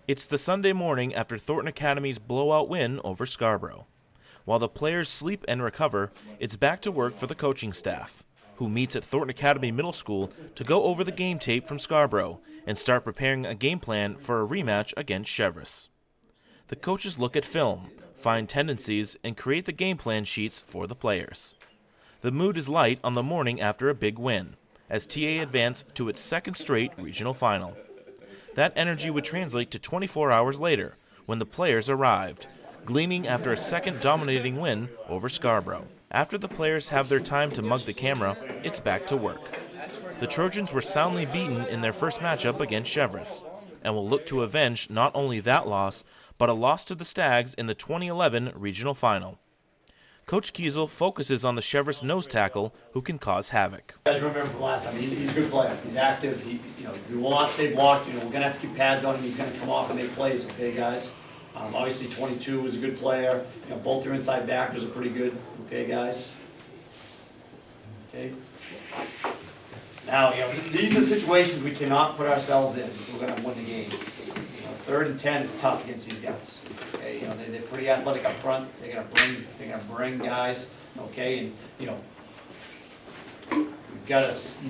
It's the Sunday morning after Thornton Academy's blowout win over Scarborough. While the players sleep and recover, it's back to work for the coaching staff, who meets at Thornton Academy Middle School to go over the game tape from Scarborough and start preparing a game plan for a rematch against Cheverus. The coaches look at film, find tendencies, and create the game plan sheets for the players. The mood is light on the morning after a big win, as TA advanced to its second straight regional final. That energy would translate to 24 hours later, when the players arrived, gleaming after a second dominating win over Scarborough. After the players have their time to mug the camera, it's back to work. The Trojans were soundly beaten in their first matchup against Cheverus, and will look to avenge not only that loss, but a loss to the Stags in the 2011 regional final. Coach Kiesel focuses on the Cheverus nose tackle who can cause havoc. You guys remember from last time, he's a good player. He's active. He will not stay blocked. We're going to have to keep pads on him. He's going to come off and make plays, okay, guys? Obviously, 22 is a good player. Both your inside backers are pretty good, okay, guys? Okay. Now, these are situations we cannot put ourselves in if we're going to win the game. 3rd and 10 is tough against these guys. Okay, they're pretty athletic up front. They're gonna bring guys. Okay, and we've got to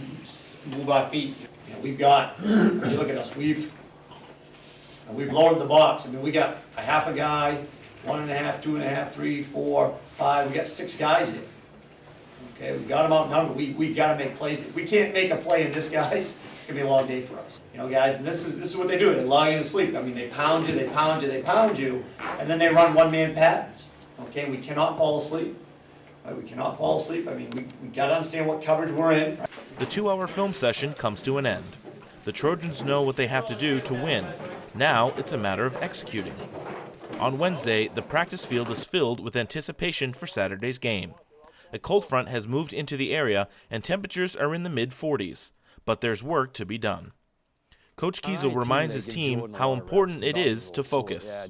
move our feet. We've got. Look at us. We've loaded the box. I mean, we got a half a guy, 1.5, 2.5, 3, 4, 5. We got 6 guys here. Okay, we got them outnumbered. We got to make plays. If we can't make a play in this, guys, it's gonna be a long day for us. Guys, and this is what they do. They lull you to sleep. I mean, they pound you, they pound you, they pound you, and then they run one-man patterns. Okay, we cannot fall asleep. Right? We cannot fall asleep. I mean, we got to understand what coverage we're in. The 2-hour film session comes to an end. The Trojans know what they have to do to win. Now it's a matter of executing. On Wednesday, the practice field is filled with anticipation for Saturday's game. A cold front has moved into the area and temperatures are in the mid-40s, but there's work to be done. Coach Kiesel reminds his team how important it is to focus.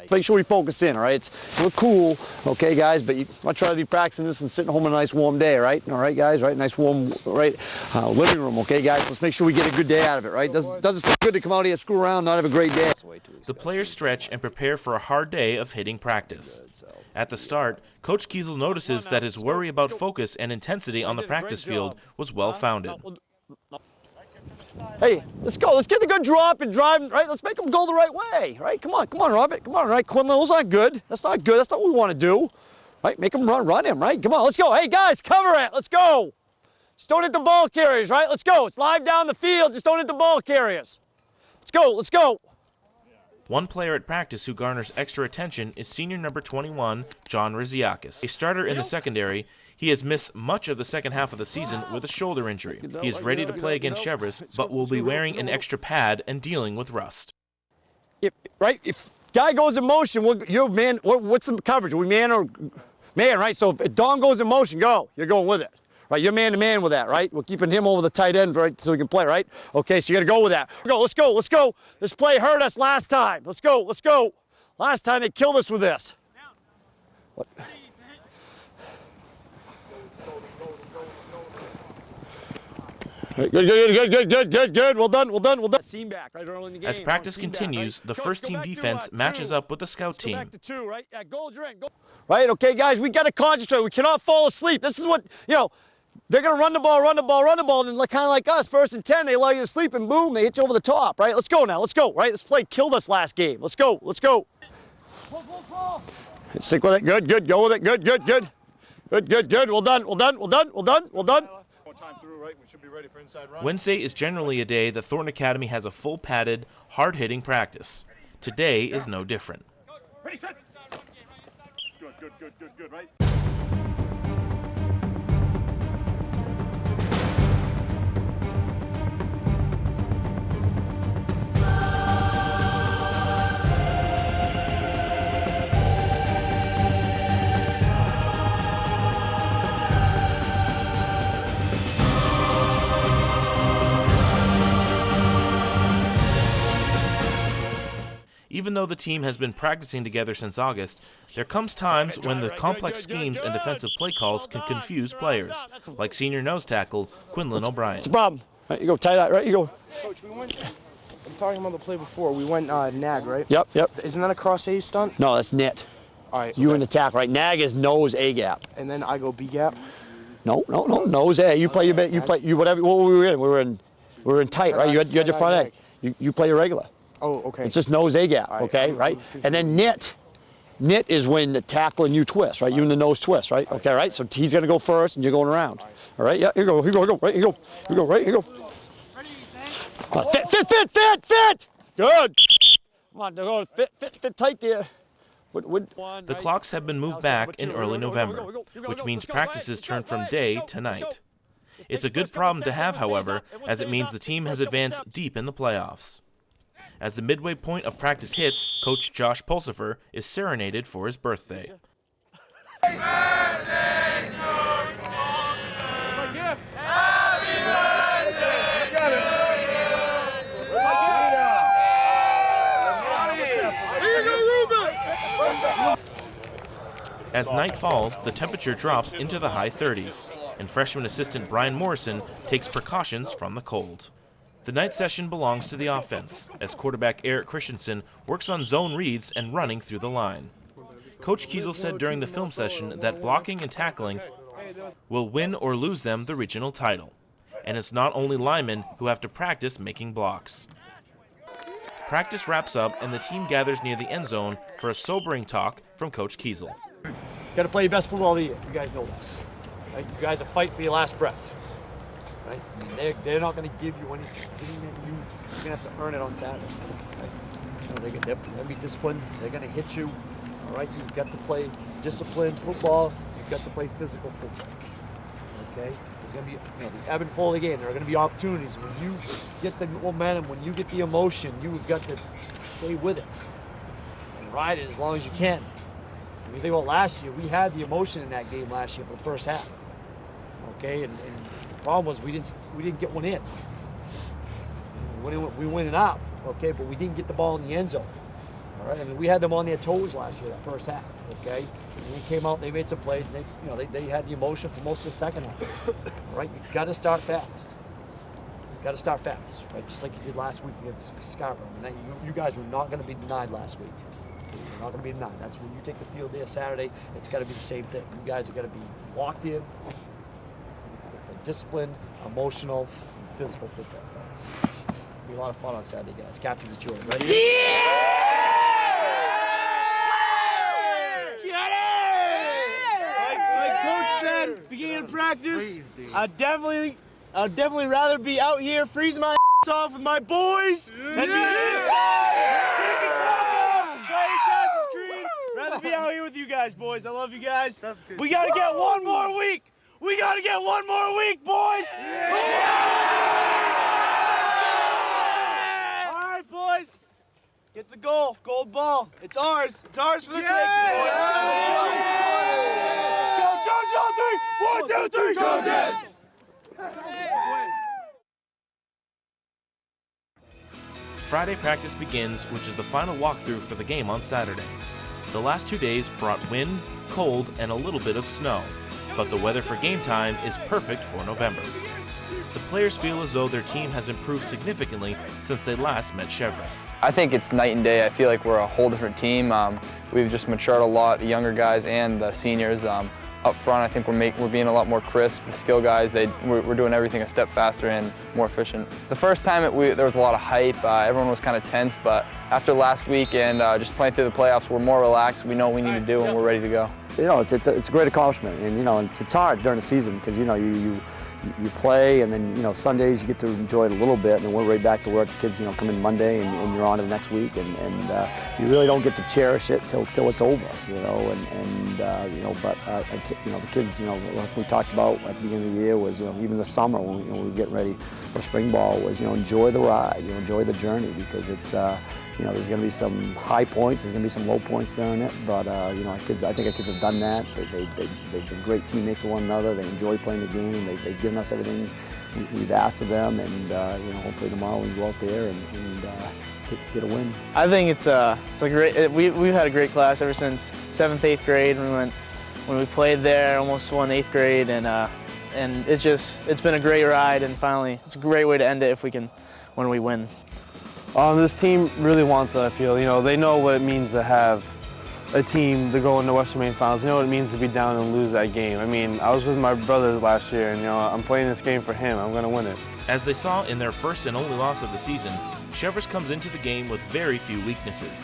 Make sure we focus in, all right? We're cool, okay, guys, but I try to be practicing this and sitting home on a nice warm day, right? All right, guys, right? Nice warm, living room, okay, guys? Let's make sure we get a good day out of it, right? Doesn't feel good to come out here, screw around, not have a great day. The players stretch and prepare for a hard day of hitting practice. At the start, Coach Kiesel notices that his worry about focus and intensity on the practice field was well-founded. Hey, let's go. Let's get a good drop and drive, right? Let's make them go the right way, right? Come on, Robert. Come on, right? Quinlan, those aren't good. That's not good. That's not what we want to do, right? Make them run him, right? Come on, let's go. Hey, guys, cover it. Let's go. Just don't hit the ball carriers, right? Let's go. It's live down the field. Just don't hit the ball carriers. Let's go. One player at practice who garners extra attention is senior number 21, John Riziakis. A starter in the secondary, he has missed much of the second half of the season with a shoulder injury. He is ready to play against Cheverus, but will be wearing an extra pad and dealing with rust. If guy goes in motion, what's the coverage? Are we man or man, right? So if Don goes in motion, go. You're going with it. Right, you're man-to-man with that, right? We're keeping him over the tight end, right, so he can play, right? Okay, so you got to go with that. Let's go. This play hurt us last time. Let's go. Last time they killed us with this. What? Good. Well done. Seam back right early in the game. As practice continues, the first team defense matches up with the scout team. Back to 2, right? Yeah, goal, right, okay, guys, we got to concentrate. We cannot fall asleep. This is what, they're going to run the ball, and then kind of like us, 1st and 10, they allow you to sleep, and boom, they hit you over the top, right? Let's go now, right? This play killed us last game. Let's go. Stick with it, good, go with it, good. Well done. Wednesday is generally a day that Thornton Academy has a full padded, hard-hitting practice. Today is no different. Ready, set. Good, right? Even though the team has been practicing together since August, there comes times when the complex schemes and defensive play calls can confuse players, like senior nose tackle Quinlan O'Brien. It's a problem. Right, you go tight out, right? You go. Coach, we went talking about the play before, we went nag, right? Yep. Isn't that a cross A stunt? No, that's knit. All right. You okay. in the tackle, right? Nag is nose A gap. And then I go B gap. No, nose A. You play your bit. You play you whatever. What were we in? We were in tight, right? You had your front egg. You play your regular. Oh, okay. It's just nose A gap, right, okay, right? And then knit. Knit is when the tackle and you twist, right? You and the nose twist, right? Okay, right? So he's gonna go first and you're going around. All right, yeah, here you go, right, here you go, right, here you go. Fit! Good! Come on, go, fit tight there. The clocks have been moved back in early November, which means practices turn from day to night. It's a good problem to have, however, as it means the team has advanced deep in the playoffs. As the midway point of practice hits, Coach Josh Pulsifer is serenaded for his birthday. As night falls, the temperature drops into the high 30s, and freshman assistant Brian Morrison takes precautions from the cold. The night session belongs to the offense, as quarterback Eric Christensen works on zone reads and running through the line. Coach Kiesel said during the film session that blocking and tackling will win or lose them the regional title, and it's not only linemen who have to practice making blocks. Practice wraps up and the team gathers near the end zone for a sobering talk from Coach Kiesel. Got to play your best football of the year. You guys know that. Right? You guys are fighting for your last breath. Right? They're not going to give you anything. You're going to have to earn it on Saturday. Right? So they're going to be disciplined. They're going to hit you. All right? You've got to play disciplined football. You've got to play physical football. Okay? There's going to be, the ebb and flow of the game. There are going to be opportunities. When you get the momentum, when you get the emotion, you've got to stay with it and ride it as long as you can. When you think about last year, we had the emotion in that game last year for the first half. Okay, and the problem was we didn't get one in. We went it up, okay, but we didn't get the ball in the end zone. All right, I mean we had them on their toes last year that first half. Okay, and we came out, they made some plays, and they had the emotion for most of the second half. All right, you got to start fast. Right? Just like you did last week against Scarborough. I mean, you guys were not going to be denied last week. You're not going to be denied. That's when you take the field there Saturday. It's got to be the same thing. You guys are going to be locked in, disciplined, emotional, and physical football fans. It'll be a lot of fun on Saturday, guys. Captains, it's yours. Ready? Yeah! Like Coach said, beginning of practice, I'd definitely rather be out here freezing my ass off with my boys than be rather be out here with you guys, boys. I love you guys. We gotta get one more week. We gotta get one more week, boys. Let's go! All right, boys. Get the goal. Gold ball. It's ours. It's ours for the taking. Go, Trojans! 1, 2, 3. Trojans! Friday practice begins, which is the final walkthrough for the game on Saturday. The last 2 days brought wind, cold, and a little bit of snow, but the weather for game time is perfect for November. The players feel as though their team has improved significantly since they last met Cheverus. I think it's night and day. I feel like we're a whole different team. We've just matured a lot, the younger guys and the seniors. Up front, I think we're being a lot more crisp. The skill guys, we're doing everything a step faster and more efficient. The first time there was a lot of hype. Everyone was kind of tense, but after last week and just playing through the playoffs, we're more relaxed. We know what we need to do, and we're ready to go. It's a great accomplishment, and it's hard during the season because you play, and then Sundays you get to enjoy it a little bit, and then we're right back to work. The kids come in Monday, and you're on to the next week, and you really don't get to cherish it till it's over, But the kids, like we talked about at the beginning of the year was even the summer when we were getting ready for spring ball was enjoy the ride, enjoy the journey because it's there's going to be some high points, there's going to be some low points during it, but I think our kids have done that. They've been great teammates with one another. They enjoy playing the game. They've given us everything we've asked of them, and hopefully tomorrow we can go out there and get a win. I think it's a great. We've had a great class ever since 7th, 8th grade when we played there. Almost won 8th grade, and it's been a great ride. And finally, it's a great way to end it when we win. This team really wants it, I feel. You know, they know what it means to have a team to go into Western Maine Finals. They know what it means to be down and lose that game. I mean, I was with my brother last year, and you know, I'm playing this game for him. I'm going to win it. As they saw in their first and only loss of the season, Cheverus comes into the game with very few weaknesses.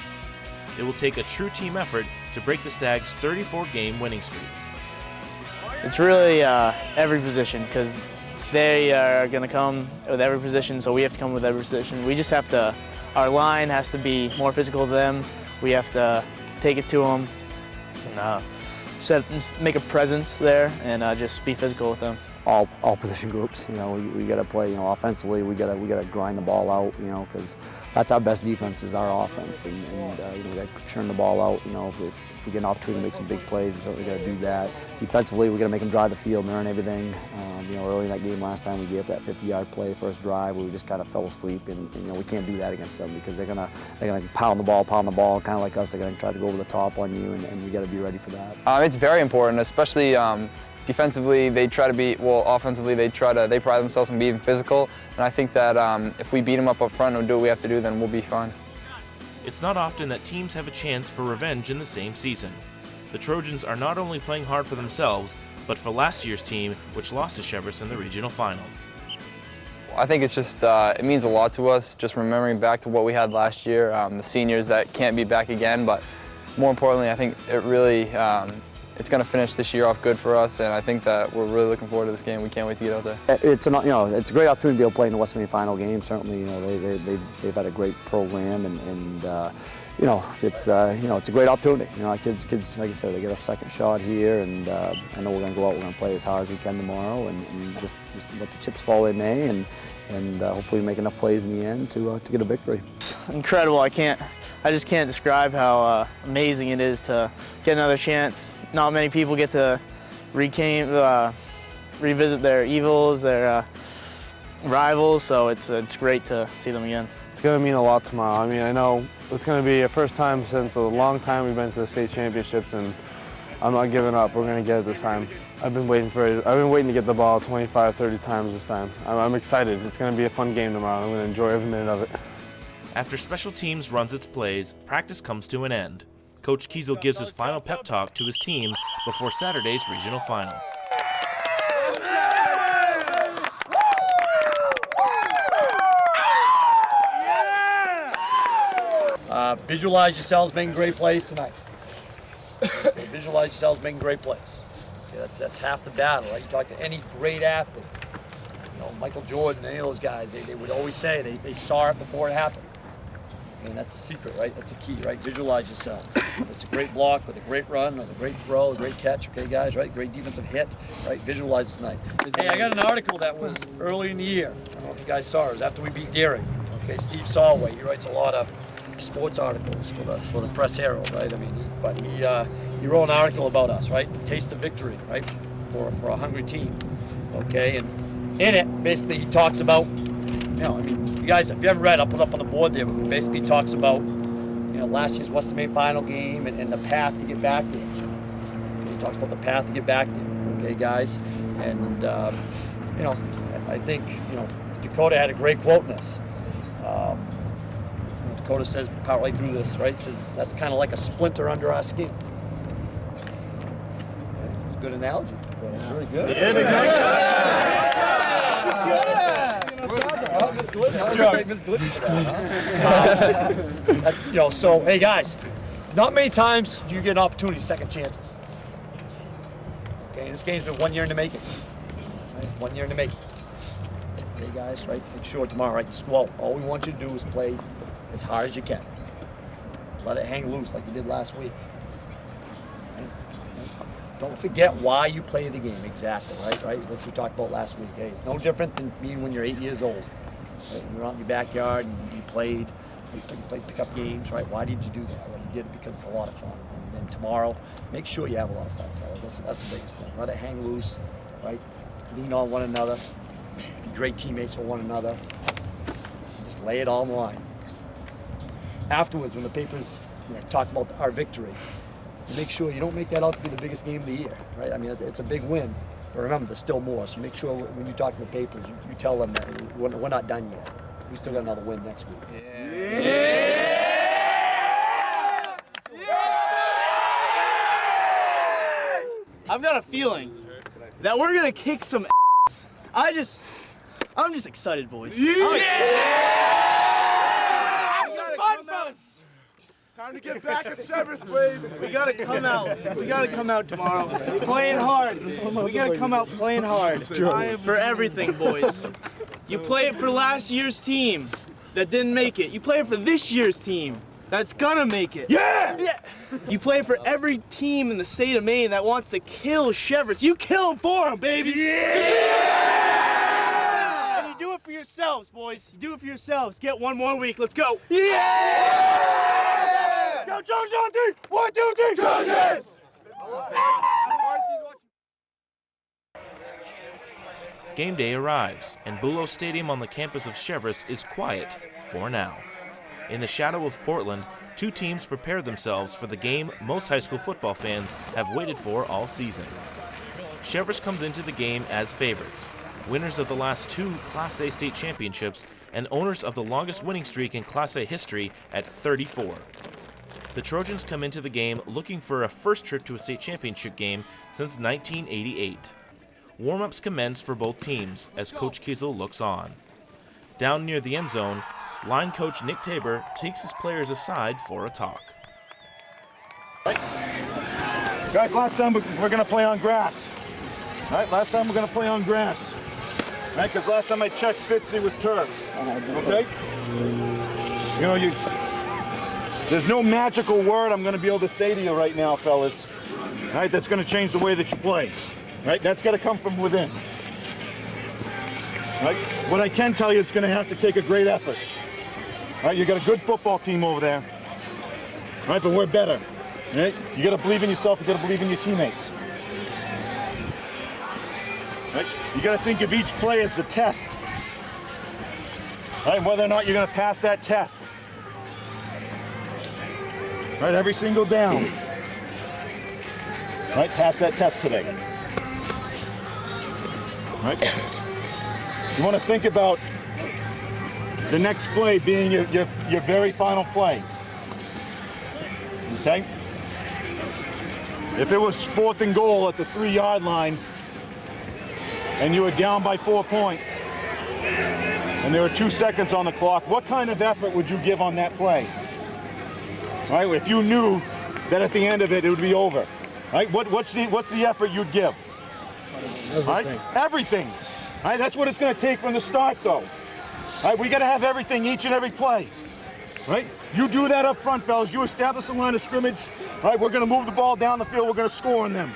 It will take a true team effort to break the Stags' 34-game winning streak. It's really every position, because they are going to come with every position, so we have to come with every position. We just have to, our line has to be more physical than them. We have to take it to them, and make a presence there, and just be physical with them. All position groups. You know, we got to play. You know, offensively, we got to grind the ball out. You know, because that's our best defense is our offense, and you know, we got to churn the ball out. You know, if we get an opportunity to make some big plays, we certainly got to do that. Defensively, we got to make them drive the field and earn everything. You know, early in that game last time, we gave up that 50-yard play first drive where we just kind of fell asleep, and you know, we can't do that against them because they're gonna pound the ball, kind of like us. They're gonna try to go over the top on you, and you got to be ready for that. It's very important, especially. Defensively, they try to be, well, offensively, they pride themselves on being physical, and I think that if we beat them up front and do what we have to do, then we'll be fine. It's not often that teams have a chance for revenge in the same season. The Trojans are not only playing hard for themselves, but for last year's team, which lost to Cheverus in the regional final. I think it's just, it means a lot to us, just remembering back to what we had last year, the seniors that can't be back again, but more importantly, I think it really, it's going to finish this year off good for us, and I think that we're really looking forward to this game. We can't wait to get out there. It's a great opportunity to be able to play in the Western Maine Final game. Certainly, you know, they've had a great program, and you know, it's a great opportunity. You know, our kids, like I said, they get a second shot here, and I know we're going to go out. We're going to play as hard as we can tomorrow, and just let the chips fall they may, and hopefully make enough plays in the end to get a victory. It's incredible. I just can't describe how amazing it is to get another chance. Not many people get to revisit their evils, their rivals, so it's great to see them again. It's going to mean a lot tomorrow. I mean, I know it's going to be a first time since a long time we've been to the state championships, and I'm not giving up. We're going to get it this time. I've been waiting to get the ball 25, 30 times this time. I'm excited. It's going to be a fun game tomorrow. I'm going to enjoy every minute of it. After special teams runs its plays, practice comes to an end. Coach Kiesel gives his final pep talk to his team before Saturday's regional final. Visualize yourselves making great plays tonight. Visualize yourselves making great plays. Okay, that's half the battle, right? You talk to any great athlete, you know, Michael Jordan, any of those guys, they would always say they saw it before it happened. And that's the secret, right? That's the key, right? Visualize yourself. It's a great block with a great run, with a great throw, a great catch, okay, guys, right? Great defensive hit, right? Visualize it tonight. Hey, I got an article that was early in the year. I don't know if you guys saw it. It was after we beat Deering. Okay, Steve Solway, he writes a lot of sports articles for the Press Herald, right? I mean, he wrote an article about us, right? Taste of victory, right? For a hungry team, okay? And in it, basically, he talks about, you know, I mean, you guys, if you haven't read, I'll put it up on the board there. But basically, talks about, you know, last year's Western Maine Final game and the path to get back there. He talks about the path to get back there, okay, guys? And you know, I think, you know, Dakota had a great quote in this. Dakota says partway through this, right? Says that's kind of like a splinter under our skin. It's a good analogy. It's really good. You know, so hey guys, not many times do you get an opportunity, second chances. Okay, and this game's been 1 year in the making. Right? 1 year in the making. Hey guys, right? Make sure tomorrow, right? You squall. All we want you to do is play as hard as you can. Let it hang loose like you did last week. Right? Don't forget why you play the game exactly, right? What we talked about last week. Hey, it's no different than being when you're 8 years old. Right? You're out in your backyard and you played pickup games, right? Why did you do that? Well, you did it because it's a lot of fun. And then tomorrow, make sure you have a lot of fun, fellas. That's the biggest thing. Let it hang loose, right? Lean on one another. Be great teammates for one another. Just lay it all on the line. Afterwards, when the papers talk about our victory, make sure you don't make that out to be the biggest game of the year, right? I mean, it's a big win, but remember, there's still more. So make sure when you talk to the papers, you tell them that we're not done yet. We still got another win next week. Yeah. I've got a feeling that we're gonna kick some ass. I'm just excited, boys. I'm excited. Fun, fellas. Time to get back at Cheverus, baby. We gotta come out. We gotta come out tomorrow, playing hard. We gotta come out playing hard for everything, boys. You play it for last year's team that didn't make it. You play it for this year's team that's gonna make it. Yeah! You play for every team in the state of Maine that wants to kill Cheverus. You kill them for them, baby. Yeah! And you do it for yourselves, boys. You do it for yourselves. Get one more week. Let's go. Yeah! Go, Trojans on three. 1, 2, 3. Trojans! Game day arrives, and Bulow Stadium on the campus of Cheverus is quiet for now. In the shadow of Portland, two teams prepare themselves for the game most high school football fans have waited for all season. Cheverus comes into the game as favorites, winners of the last 2 Class A state championships and owners of the longest winning streak in Class A history at 34. The Trojans come into the game looking for a first trip to a state championship game since 1988. Warm-ups commence for both teams as Coach Kiesel looks on. Down near the end zone, line coach Nick Tabor takes his players aside for a talk. Guys, last time we're going to play on grass. All right, last time we're going to play on grass. All right, because last time I checked, Fitzy was turf. Okay? You know, there's no magical word I'm going to be able to say to you right now, fellas. All right, that's going to change the way that you play. All right, that's got to come from within. All right, what I can tell you, it's going to have to take a great effort. All right, you got a good football team over there. All right, but we're better. All right, you got to believe in yourself. You got to believe in your teammates. All right, you got to think of each play as a test. All right, whether or not you're going to pass that test. All right, every single down. All right, pass that test today. All right. You want to think about the next play being your very final play. Okay? If it was 4th and goal at the 3-yard line and you were down by 4 points and there were 2 seconds on the clock, what kind of effort would you give on that play? All right, if you knew that at the end of it, it would be over. All right, what's the effort you'd give? Everything. All right? Everything. All right, that's what it's going to take from the start, though. All right, we got to have everything each and every play. All right, you do that up front, fellas. You establish a line of scrimmage. All right, we're going to move the ball down the field. We're going to score on them.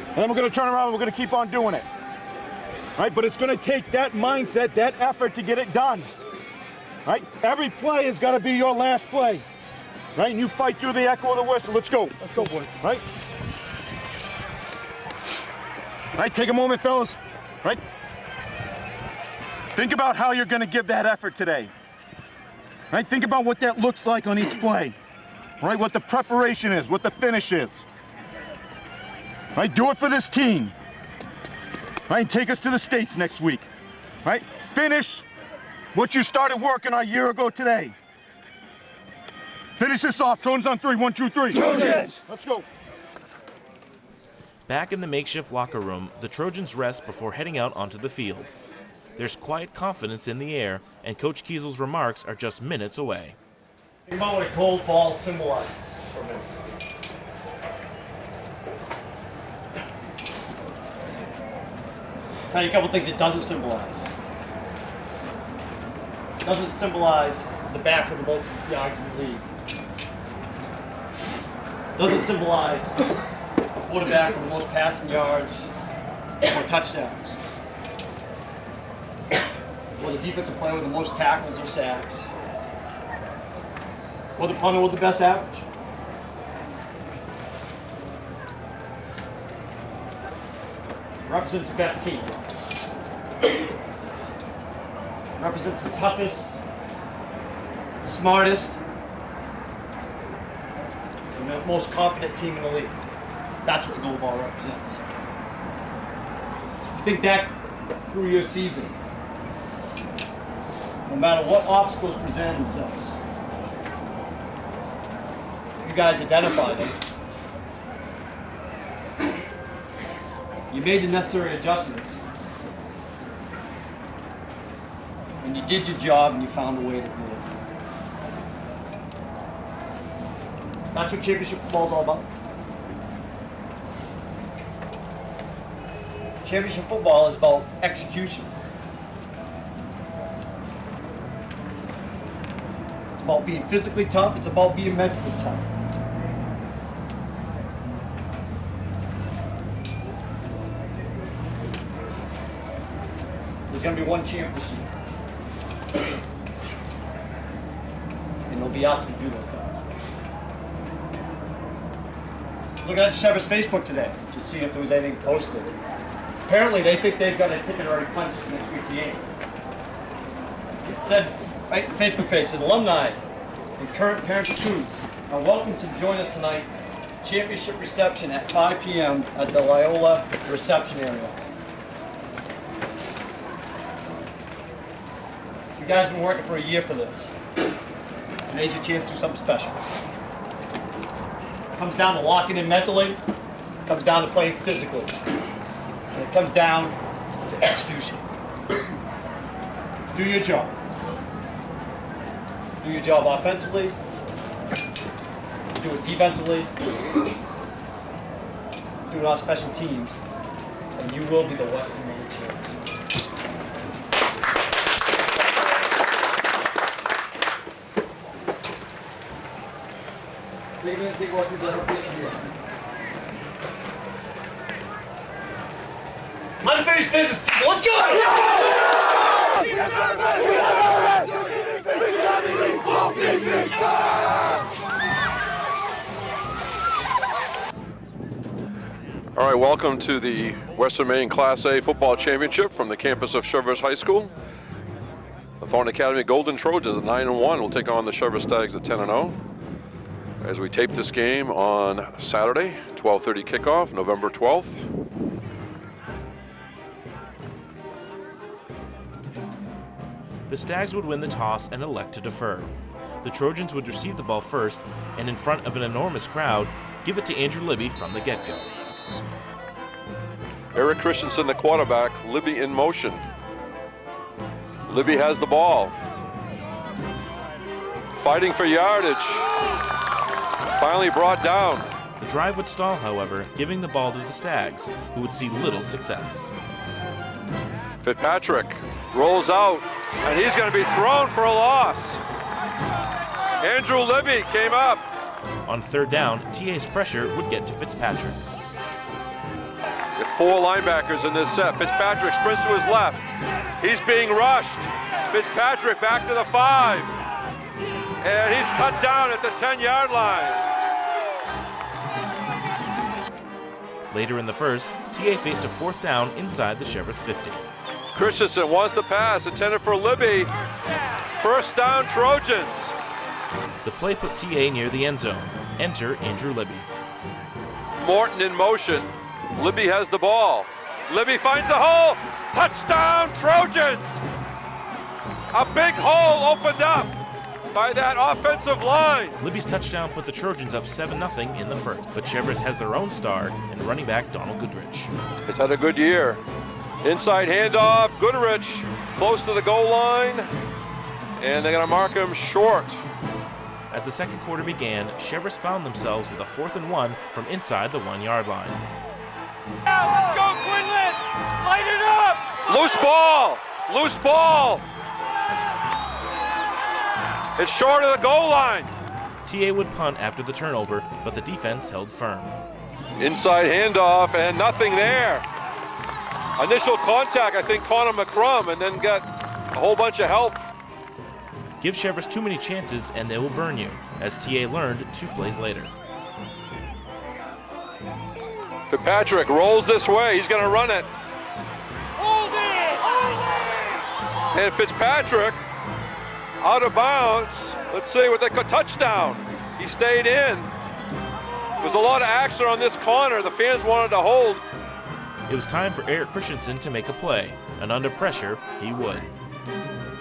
And then we're going to turn around and we're going to keep on doing it. All right, but it's going to take that mindset, that effort to get it done. All right, every play has got to be your last play. Right, and you fight through the echo of the whistle. Let's go. Let's go, boys. Right. All right, take a moment, fellas. Right? Think about how you're going to give that effort today. Right? Think about what that looks like on each play. Right? What the preparation is, what the finish is. Right? Do it for this team. Right? And take us to the States next week. Right? Finish what you started working on a year ago today. Finish this off. Trojans on 3. 1, 2, 3. Trojans! Let's go. Back in the makeshift locker room, the Trojans rest before heading out onto the field. There's quiet confidence in the air, and Coach Kiesel's remarks are just minutes away. Think about what a cold ball symbolizes for me. Tell you a couple things it doesn't symbolize. It doesn't symbolize the back of the most yards in the league. It doesn't symbolize a quarterback with the most passing yards or touchdowns. Or the defensive player with the most tackles or sacks. Or the punter with the best average. Represents the best team. Represents the toughest, smartest, and the most competent team in the league. That's what the gold ball represents. Think back through your season. no matter what obstacles present themselves. You guys identify them. You made the necessary adjustments. And you did your job and you found a way to do it. That's what championship football is all about. Championship football is about execution. It's about being physically tough. It's about being mentally tough. There's going to be one championship. And it'll be us who do those things. I was looking at Cheverus Facebook today, just seeing if there was anything posted. Apparently, they think they've got a ticket already punched for next week's game. It said, right, the Facebook page says, alumni and current parents of students are welcome to join us tonight. Championship reception at 5 p.m. at the Loyola reception area. You guys have been working for a year for this. Today's your chance to do something special. It comes down to locking in mentally. It comes down to playing physically. And it comes down to execution. Do your job. Do your job offensively. Do it defensively. Do it on special teams. And you will be the Western Maine champions. Unfinished business, people. Let's go! All right, welcome to the Western Maine Class A Football Championship from the campus of Cheverus High School. The Thornton Academy Golden Trojans at 9-1 will take on the Cheverus Stags at 10-0. As we tape this game on Saturday, 12:30 kickoff, November 12th. The Stags would win the toss and elect to defer. The Trojans would receive the ball first and, in front of an enormous crowd, give it to Andrew Libby from the get-go. Eric Christensen, the quarterback, Libby in motion. Libby has the ball. Fighting for yardage. Finally brought down. The drive would stall, however, giving the ball to the Stags, who would see little success. Fitzpatrick rolls out, and he's going to be thrown for a loss. Andrew Libby came up. On third down, TA's pressure would get to Fitzpatrick. With 4 linebackers in this set. Fitzpatrick sprints to his left. He's being rushed. Fitzpatrick back to the 5. And he's cut down at the 10-yard line. Later in the first, TA faced a fourth down inside the Cheverus 50. Christensen wants the pass, intended for Libby. First down, Trojans. The play put TA near the end zone. Enter Andrew Libby. Morton in motion. Libby has the ball. Libby finds the hole. Touchdown, Trojans! A big hole opened up by that offensive line. Libby's touchdown put the Trojans up 7-0 in the first, but Cheverus has their own star in running back Donald Goodrich. He's had a good year. Inside handoff, Goodrich close to the goal line, and they're going to mark him short. As the second quarter began, Cheverus found themselves with a 4th and 1 from inside the 1-yard line. Now let's go, Quinlan! Light it up! Loose ball! Loose ball! It's short of the goal line. TA would punt after the turnover, but the defense held firm. Inside handoff, and nothing there. Initial contact, I think, Connor McCrum, and then got a whole bunch of help. Give Cheverus too many chances and they will burn you, as TA learned 2 plays later. Fitzpatrick rolls this way, he's gonna run it. Hold it! Hold it! And Fitzpatrick, out of bounds. Let's see what they call touchdown. He stayed in. There's a lot of action on this corner. The fans wanted to hold. It was time for Eric Christensen to make a play, and under pressure, he would.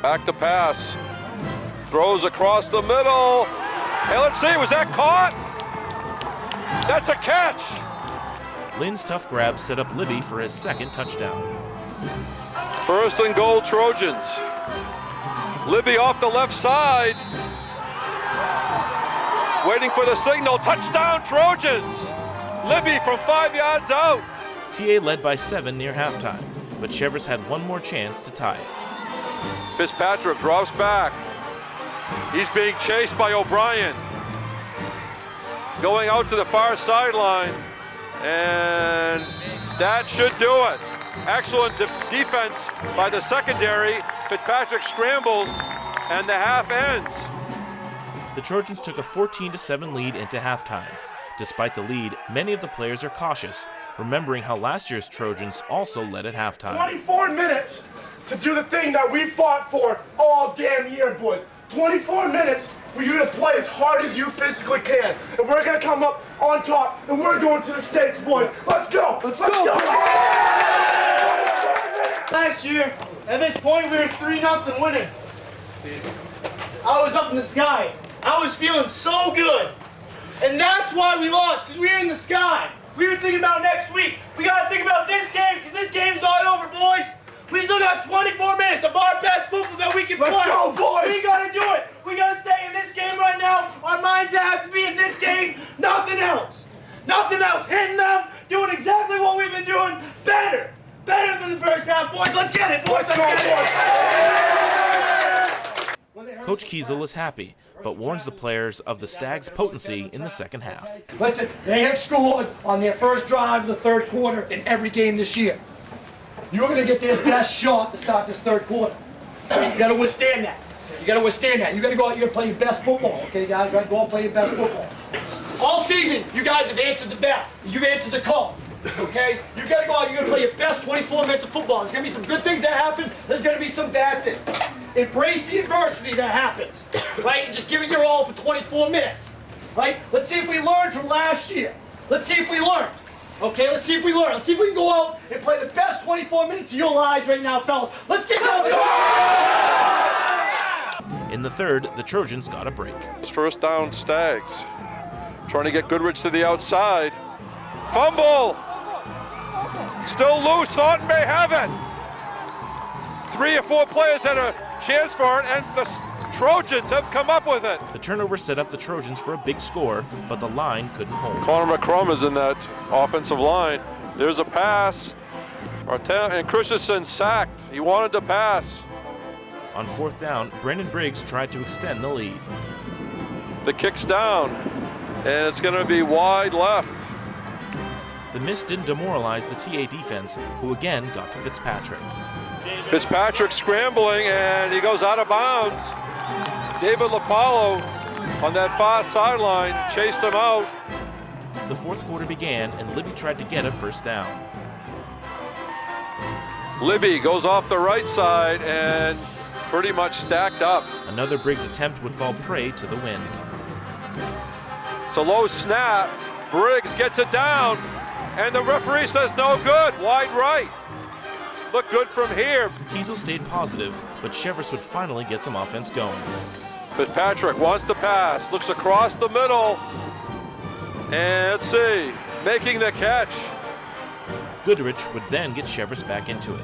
Back to pass. Throws across the middle. Hey, let's see, was that caught? That's a catch. Lynn's tough grab set up Libby for his second touchdown. First and goal, Trojans. Libby off the left side. Waiting for the signal. Touchdown, Trojans. Libby from 5 yards out. TA led by 7 near halftime, but Cheverus had one more chance to tie it. Fitzpatrick drops back. He's being chased by O'Brien. Going out to the far sideline, and that should do it. Excellent defense by the secondary. Fitzpatrick scrambles, and the half ends. The Trojans took a 14-7 lead into halftime. Despite the lead, many of the players are cautious, remembering how last year's Trojans also led at halftime. 24 minutes to do the thing that we fought for all damn year, boys. 24 minutes for you to play as hard as you physically can. And we're going to come up on top, and we're going to the States, boys. Let's go! Let's go! Last year, at this point, we were 3-0 winning. I was up in the sky. I was feeling so good. And that's why we lost, because we were in the sky. We were thinking about next week. We got to think about this game, because this game's not over, boys. We still got 24 minutes of our best football that we can play. Let's go, boys! We got to do it. We got to stay in this game right now. Our minds has to be in this game, nothing else. Nothing else. Hitting them, doing exactly what we've been doing, better. Better than the first half, boys. Let's get it, boys. Let's get it. Coach Kiesel is happy, but warns the players of the Stags' potency in the second half. Listen, they have scored on their first drive of the third quarter in every game this year. You're going to get their best shot to start this third quarter. You got to withstand that. You got to withstand that. You got to go out here and play your best football, okay, guys? Right? Go out and play your best football. All season, you guys have answered the bell. You've answered the call, okay? You got to go out. You're going to play your best 24 minutes of football. There's going to be some good things that happen. There's going to be some bad things. Embrace the adversity that happens, right? And just give it your all for 24 minutes, right? Let's see if we learned from last year. Let's see if we learned. Okay, let's see if we learn. Let's see if we can go out and play the best 24 minutes of your lives right now, fellas. Let's get going. In the third, the Trojans got a break. First down, Stags. Trying to get Goodrich to the outside. Fumble! Still loose, Thornton may have it. 3 or 4 players had a chance for it, and the Trojans have come up with it. The turnover set up the Trojans for a big score, but the line couldn't hold. Connor McCrum is in that offensive line. There's a pass. And Christensen sacked. He wanted to pass. On fourth down, Brandon Briggs tried to extend the lead. The kick's down, and it's going to be wide left. The miss didn't demoralize the TA defense, who again got to Fitzpatrick. Fitzpatrick scrambling, and he goes out of bounds. David Lopalo on that far sideline chased him out. The fourth quarter began, and Libby tried to get a first down. Libby goes off the right side and pretty much stacked up. Another Briggs attempt would fall prey to the wind. It's a low snap. Briggs gets it down, and the referee says no good, wide right. Look good from here. Kiesel stayed positive, but Cheverus would finally get some offense going. Fitzpatrick wants to pass, looks across the middle, and let's see, making the catch. Goodrich would then get Cheverus back into it.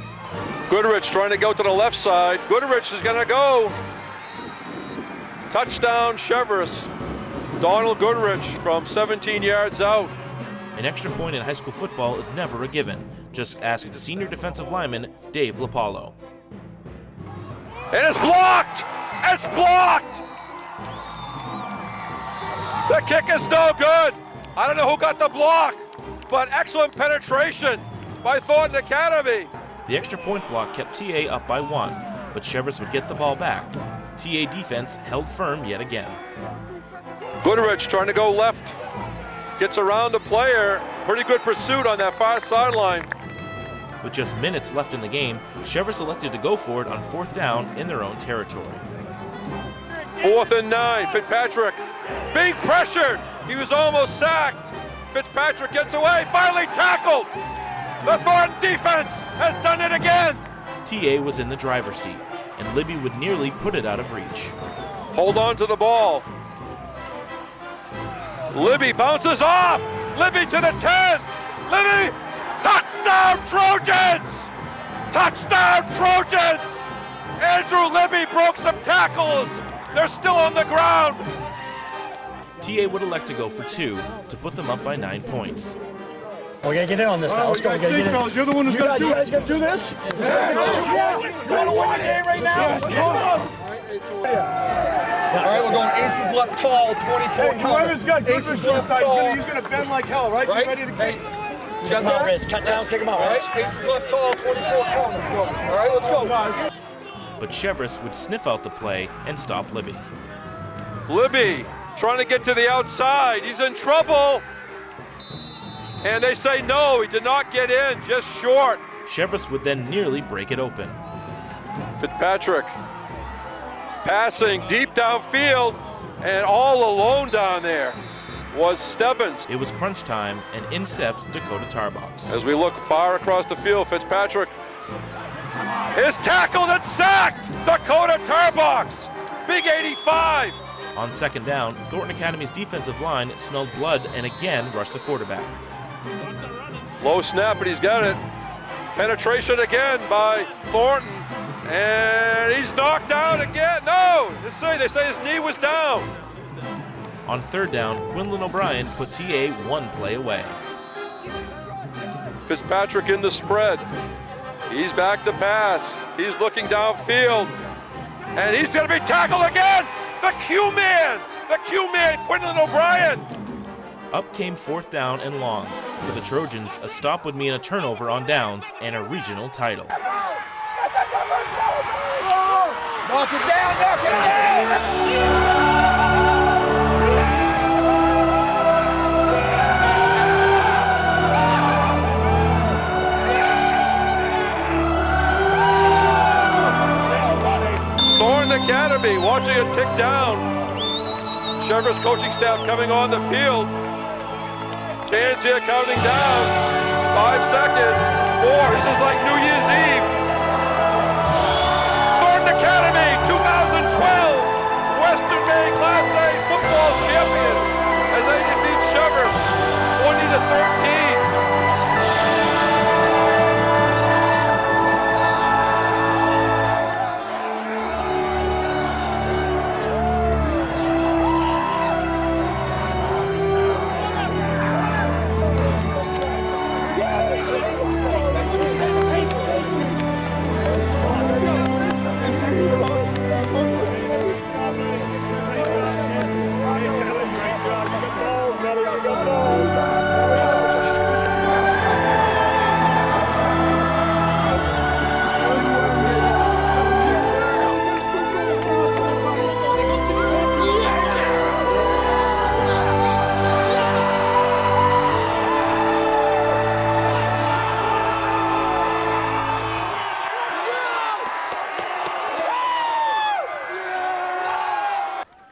Goodrich trying to go to the left side. Goodrich is going to go. Touchdown, Cheverus. Donald Goodrich from 17 yards out. An extra point in high school football is never a given. Just ask senior defensive lineman Dave Lopalo. And it's blocked! It's blocked! The kick is no good. I don't know who got the block, but excellent penetration by Thornton Academy. The extra point block kept TA up by 1, but Cheverus would get the ball back. TA defense held firm yet again. Goodrich trying to go left. Gets around a player. Pretty good pursuit on that far sideline. With just minutes left in the game, Cheverus elected to go for it on fourth down in their own territory. 4th and 9. Fitzpatrick being pressured. He was almost sacked. Fitzpatrick gets away. Finally tackled. The Thornton defense has done it again. TA was in the driver's seat. and Libby would nearly put it out of reach. Hold on to the ball. Libby bounces off. Libby to the 10. Libby, touchdown Trojans! Touchdown Trojans! Andrew Libby broke some tackles. They're still on the ground. TA would elect to go for 2 to put them up by 9 points. We gotta get in on this now. Let's go. We gotta get in. You're the one who's You guys gotta do this? You wanna win the game right now? All right, we're going aces left tall, 24 Whoever's got good Aces for left suicide, tall. he's gonna bend like hell, right? Right? You ready to Hey, you got that? Riz. Cut down, kick him out, right? Aces left tall, 24 corner. Go. All right, let's go. But Cheverus would sniff out the play and stop Libby. Libby trying to get to the outside. He's in trouble. And they say no, he did not get in, just short. Cheverus would then nearly break it open. Fitzpatrick passing deep downfield, and all alone down there was Stebbins. It was crunch time, and in stepped Dakota Tarbox. As we look far across the field, Fitzpatrick is tackled and sacked. Dakota Tarbox, big 85. On second down, Thornton Academy's defensive line smelled blood and again rushed the quarterback. Low snap, but he's got it. Penetration again by Thornton, and he's knocked down again. No, they say his knee was down. On third down, Quinlan O'Brien put TA 1 play away. Fitzpatrick in the spread. He's back to pass. He's looking downfield, and he's going to be tackled again. The Q-Man, Quinlan O'Brien. Up came fourth down and long. For the Trojans, a stop would mean a turnover on downs and a regional title. Knock it down, knock it down! Thornton Academy watching it tick down. Cheverus coaching staff coming on the field. Can't see it counting down. 5 seconds. 4. This is like New Year's Eve. Thornton Academy 2012 Western Maine Class A football champions as they defeat Cheverus 20-13.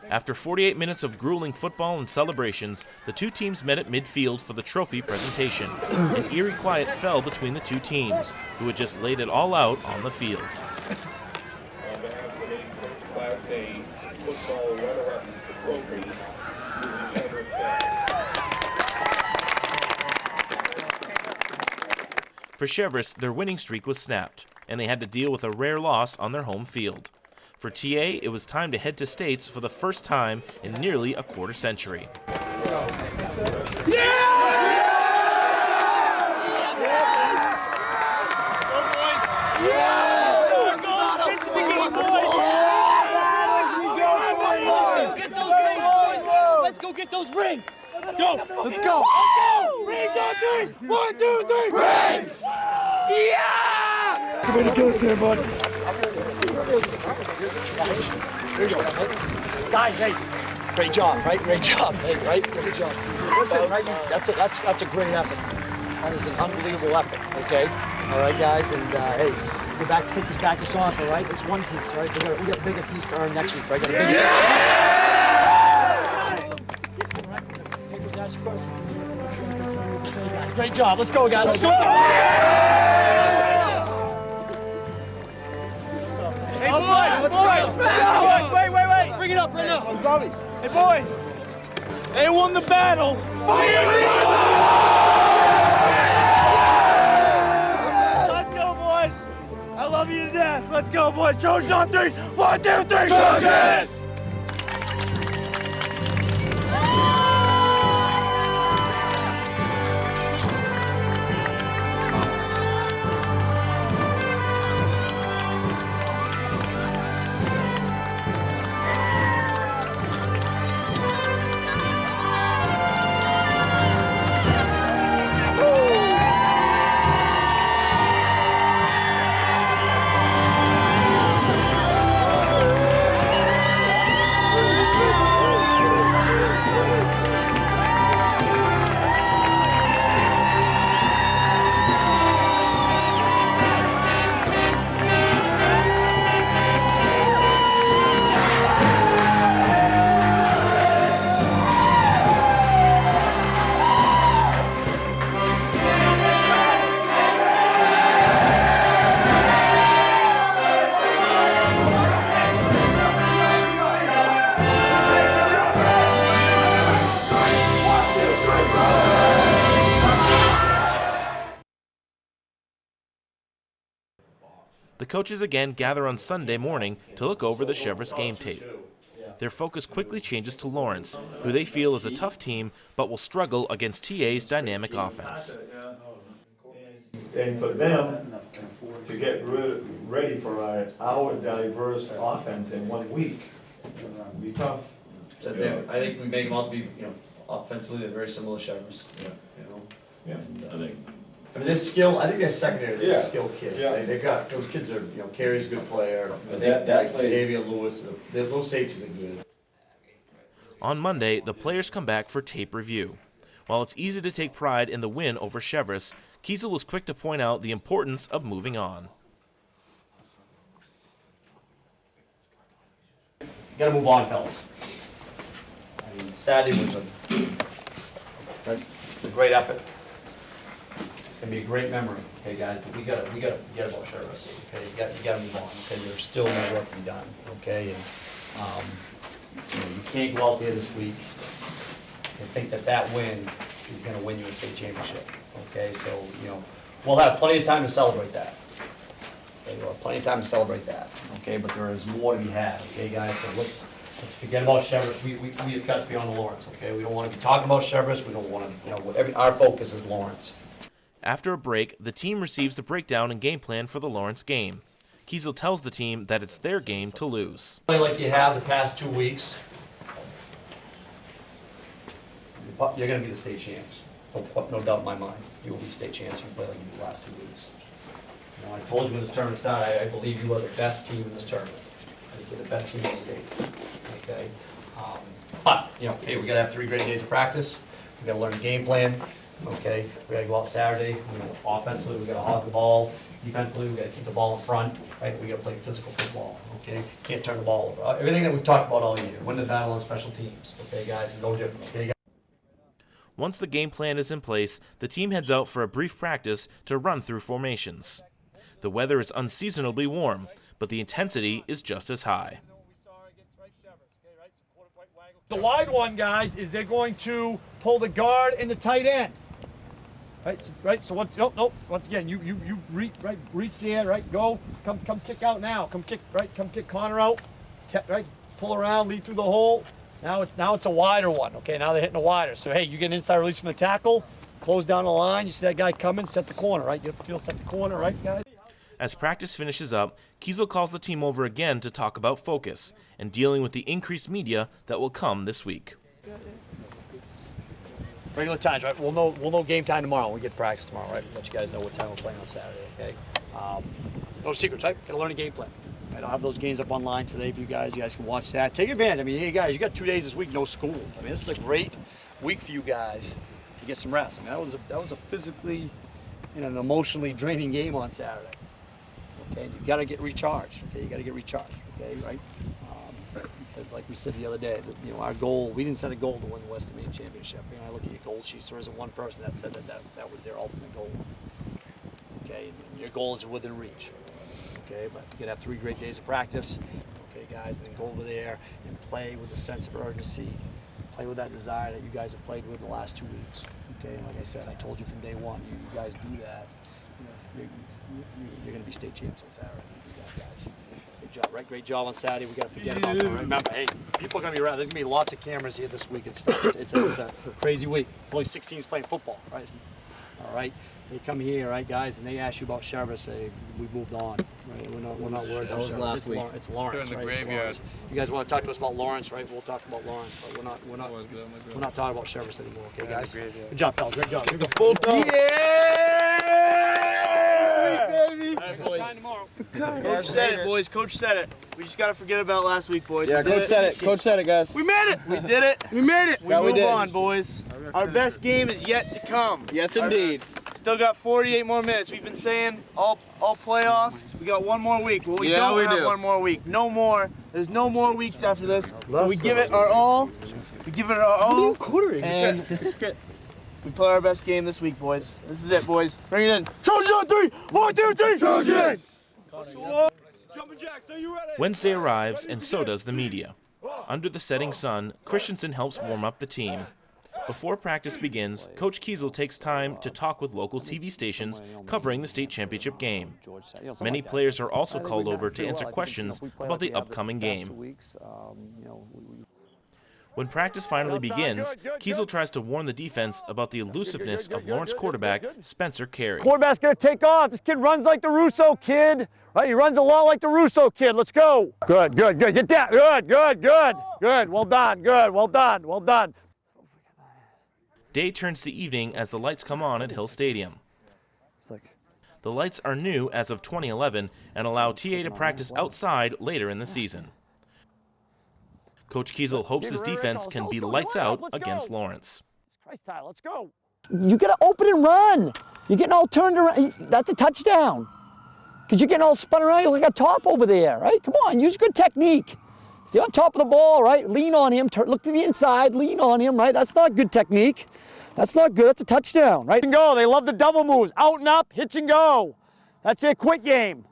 After 48 minutes of grueling football and celebrations, the two teams met at midfield for the trophy presentation. An eerie quiet fell between the two teams, who had just laid it all out on the field. For Cheverus, their winning streak was snapped, and they had to deal with a rare loss on their home field. For TA, it was time to head to states for the first time in nearly a quarter century. Let's go get those rings. Let's go. Let's go. Rings on 3. 1, 2, 3. Rings. Yeah. Way to go, there, bud. Guys, here we go. Guys, hey, great job, right? Great job, hey, right? Great job. Listen, right? That's a great effort. That is an unbelievable effort. Okay, all right, guys, and hey, go back, take this back to off, all right? It's one piece, all right? We got a bigger piece to earn next week, right? Got a bigger piece. Hey, was ask a question. Great job. Let's go, guys. Let's go. Hey, boys! Wait! Let's bring it up right now. Hey, boys! They won the battle. Let's go, boys! I love you to death. Let's go, boys. Trojans on 3. 1, 2, 3. Trojans! The coaches again gather on Sunday morning to look over the Cheverus game tape. Their focus quickly changes to Lawrence, who they feel is a tough team but will struggle against TA's dynamic offense. And for them to get ready for our diverse offense in 1 week would be tough. So I think we make them all be, offensively, they're very similar to Cheverus. Yeah. I mean, this skill, I think they're secondary, they're Yeah. skill kids. Yeah. They've got, those kids are, Carey's a good player. But that plays- Xavier Lewis, those safeties are good. On Monday, the players come back for tape review. While it's easy to take pride in the win over Cheverus, Kiesel was quick to point out the importance of moving on. You gotta move on, fellas. I mean, Saturday was a great effort. It's gonna be a great memory, okay, guys, but we gotta forget about Cheverus, okay? You gotta move on, okay? There's still more work to be done, okay? And, you can't go out there this week and think that win is gonna win you a state championship, okay? So, we'll have plenty of time to celebrate that. Okay, we'll have plenty of time to celebrate that, okay? But there is more to be had, okay, guys? So let's forget about Cheverus. We have got to be on the Lawrence, okay? We don't want to be talking about Cheverus. We don't want to, our focus is Lawrence. After a break, the team receives the breakdown and game plan for the Lawrence game. Kiesel tells the team that it's their game to lose. Play like you have the past 2 weeks. You're going to be the state champs. No doubt in my mind. You will be state champs if you play like you did the last 2 weeks. I told you when this tournament started, I believe you are the best team in this tournament. I think you're the best team in the state. Okay? But, hey, we got to have 3 great days of practice. We got to learn a game plan. Okay? We got to go out Saturday. Offensively, we got to hog the ball. Defensively, we got to keep the ball in front. Right? We got to play physical football. Okay? Can't turn the ball over. Everything that we've talked about all year. Win the battle on special teams. Okay, guys? It's no different. Okay, guys? Once the game plan is in place, the team heads out for a brief practice to run through formations. The weather is unseasonably warm, but the intensity is just as high. The wide one, guys, is they're going to pull the guard and the tight end. Right. So once, once again, you reach there, right? Go, come kick out now. Come kick Connor out. Right, pull around, lead through the hole. Now it's a wider one. Okay, now they're hitting a wider. So hey, you get an inside release from the tackle, close down the line. You see that guy coming, set the corner, right? You feel set the corner, right, guys? As practice finishes up, Kiesel calls the team over again to talk about focus and dealing with the increased media that will come this week. Regular times, right? We'll know game time tomorrow when we get to practice tomorrow, right? Let you guys know what time we're playing on Saturday, okay? No secrets, right? Gotta learn a game plan. I don't have those games up online today for you guys. You guys can watch that. Take advantage. I mean, hey guys, you got 2 days this week, no school. I mean, this is a great week for you guys to get some rest. I mean, that was a physically and an emotionally draining game on Saturday. Okay, you got to get recharged. Okay, you got to get recharged. Okay, right? Because like we said the other day, our goal, we didn't set a goal to win the Western Maine Championship. I look at your goal sheets. There isn't one person that said that was their ultimate goal. Okay, and your goal is within reach. okay? But you're gonna have 3 great days of practice, okay, guys, and then go over there and play with a sense of urgency, play with that desire that you guys have played with the last 2 weeks, okay? And like I said, I told you from day one, you guys do that, you're gonna be state champs on Saturday. You do that, guys. Great job, right? Great job on Saturday. We gotta forget about that. Right? Remember, hey, people are gonna be around. There's gonna be lots of cameras here this week and stuff. It's a crazy week. Only 16 playing football, right? All right. They come here, right, guys, and they ask you about Cheverus. Say we moved on, right? We're not worried about Cheverus. It's Lawrence, right? It's Lawrence. You guys want to talk to us about Lawrence, right? We'll talk about Lawrence, but we're not talking about Cheverus anymore, okay, guys? Good job, fellas. Great job. The Bulldogs. Yeah! Baby. All right, boys. Coach said it, boys. Coach said it. We just gotta forget about last week, boys. Yeah, Coach said it. Coach said it, guys. We made it. We did it. We made it. We Yeah, we move did. on, boys. Our best game is yet to come. Yes, indeed. Still got 48 more minutes. We've been saying all playoffs. We got 1 more week. Well, we don't have 1 more week. No more. There's no more weeks after this. So we give it our all. We give it our all. And we play our best game this week, boys. This is it, boys. Bring it in. Trojans on 3. 1, 2, 3. Trojans! Jumping Jacks, are you ready? Wednesday arrives, and so does the media. Under the setting sun, Christensen helps warm up the team. Before practice begins, Coach Kiesel takes time to talk with local TV stations covering the state championship game. Many players are also called over to answer questions about the upcoming game. When practice finally begins, Kiesel tries to warn the defense about the elusiveness of Lawrence quarterback Spencer Carey. Quarterback's gonna take off. This kid runs like the Russo kid, right? He runs a lot like the Russo kid. Let's go. Good. Get down. Good. Well done. Good. Well done. Day turns to evening as the lights come on at Hill Stadium. The lights are new as of 2011 and allow TA to practice outside later in the season. Coach Kiesel hopes his defense can be lights out against Lawrence. Christ, Tyler, let's go. You gotta open and run. You're getting all turned around. That's a touchdown. Because you're getting all spun around. You're like a top over there, right? Come on, use good technique. Stay on top of the ball, right? Lean on him. Look to the inside. Lean on him, right? That's not good technique. That's not good. That's a touchdown, right? And go. They love the double moves. Out and up, hitch and go. That's it. Quick game.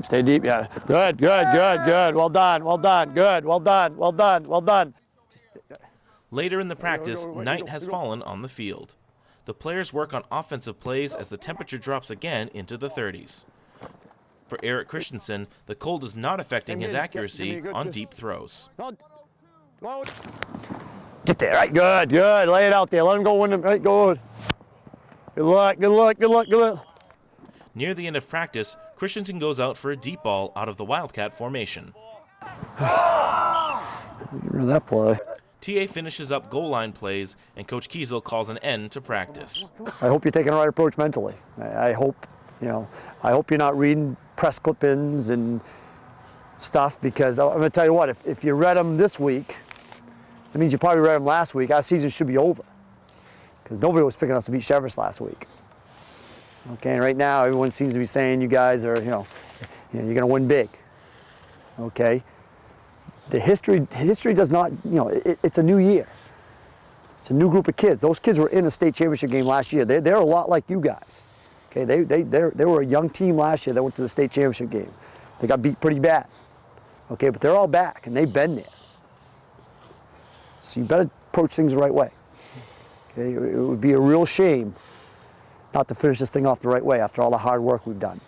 Stay deep. Yeah. Good. Well done. Later in the practice, night has fallen on the field. The players work on offensive plays as the temperature drops again into the 30s. For Eric Christensen, the cold is not affecting his accuracy on deep throws. Get there, right? Good. Lay it out there. Let him go in the right. Good luck. Near the end of practice, Christensen goes out for a deep ball out of the Wildcat formation. Remember that play. TA finishes up goal line plays, and Coach Kiesel calls an end to practice. I hope you're taking the right approach mentally. I hope you're not reading press clippings and stuff, because I'm going to tell you what, if you read them this week, that means you probably read them last week. Our season should be over, because nobody was picking us to beat Cheverus last week. Okay, and right now everyone seems to be saying you guys are, you're going to win big. Okay, the history does not, it's a new year. It's a new group of kids. Those kids were in a state championship game last year. They're a lot like you guys. Okay, they were a young team last year that went to the state championship game. They got beat pretty bad. Okay, but they're all back and they've been there. So you better approach things the right way. Okay, it would be a real shame not to finish this thing off the right way after all the hard work we've done.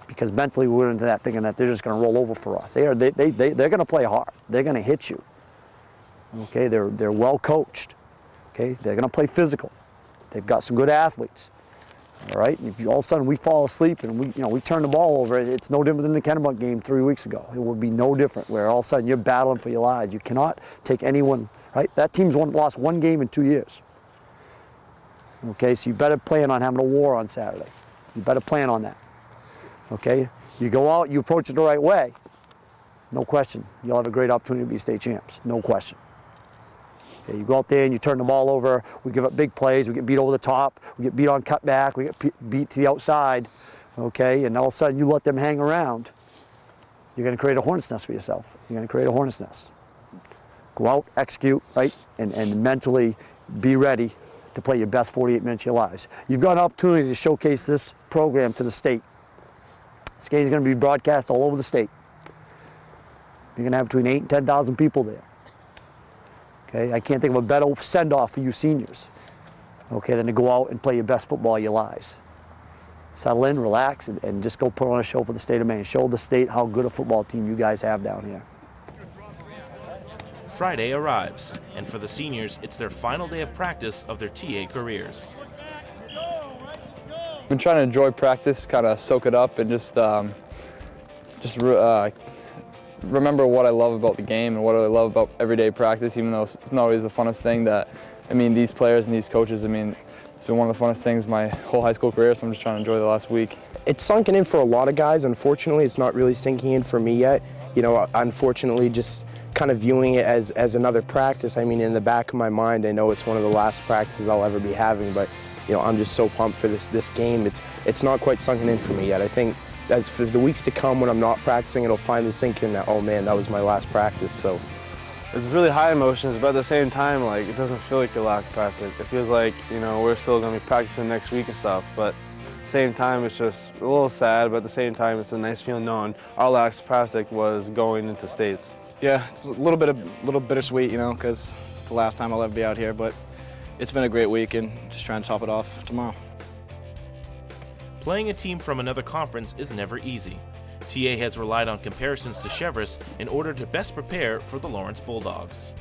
Because mentally we went into that thinking that they're just going to roll over for us. They're going to play hard. They're going to hit you. Okay, they're well coached. Okay, they're going to play physical. They've got some good athletes. All right, and if all of a sudden we fall asleep and we turn the ball over, it's no different than the Kennebunk game 3 weeks ago. It would be no different, where all of a sudden you're battling for your lives. You cannot take anyone, right? That team's lost 1 game in 2 years. Okay, so you better plan on having a war on Saturday. You better plan on that. Okay, you go out, you approach it the right way, no question. You'll have a great opportunity to be state champs, no question. Okay, you go out there and you turn the ball over, we give up big plays, we get beat over the top, we get beat on cutback, we get beat to the outside, okay, and all of a sudden you let them hang around, you're going to create a hornet's nest for yourself. You're going to create a hornet's nest. Go out, execute, right, and mentally be ready to play your best 48 minutes of your lives. You've got an opportunity to showcase this program to the state. This game is going to be broadcast all over the state. You're going to have between 8,000 and 10,000 people there. Okay, I can't think of a better send-off for you seniors, okay, than to go out and play your best football of your lives. Settle in, relax, and just go put on a show for the state of Maine. Show the state how good a football team you guys have down here. Friday arrives, and for the seniors, it's their final day of practice of their TA careers. I've been trying to enjoy practice, kind of soak it up, and just remember what I love about the game and what I love about everyday practice, even though it's not always the funnest thing. These players and these coaches, it's been one of the funnest things my whole high school career, so I'm just trying to enjoy the last week. It's sunken in for a lot of guys. Unfortunately, it's not really sinking in for me yet. Unfortunately, just kind of viewing it as another practice. In the back of my mind, I know it's one of the last practices I'll ever be having, but I'm just so pumped for this game. It's not quite sunken in for me yet. I think as for the weeks to come when I'm not practicing, it'll finally sink in that, oh man, that was my last practice. So it's really high emotions, but at the same time, it doesn't feel like your last practice. It feels like, we're still going to be practicing next week and stuff, but at the same time, it's just a little sad, but at the same time, it's a nice feeling knowing our last practice was going into states. Yeah, it's a little bittersweet, because it's the last time I'll ever be out here, but it's been a great week and just trying to top it off tomorrow. Playing a team from another conference is never easy. TA has relied on comparisons to Cheverus in order to best prepare for the Lawrence Bulldogs.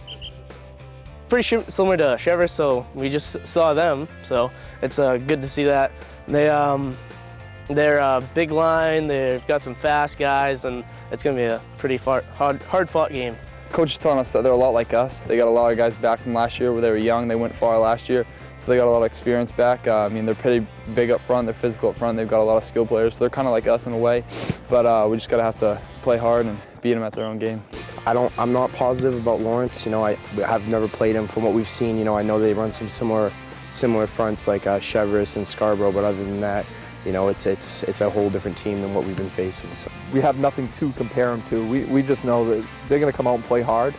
Pretty similar to Cheverus, so we just saw them, so it's good to see that. They're a big line, they've got some fast guys, and it's going to be a pretty hard-fought game. Coach is telling us that they're a lot like us. They got a lot of guys back from last year where they were young. They went far last year, so they got a lot of experience back. They're pretty big up front. They're physical up front. They've got a lot of skill players, so they're kind of like us in a way. But we just got to have to play hard and beat them at their own game. I'm not positive about Lawrence. I've never played him. From what we've seen, I know they run some similar fronts like Cheverus and Scarborough, but other than that, it's a whole different team than what we've been facing. So we have nothing to compare them to. We just know that they're going to come out and play hard.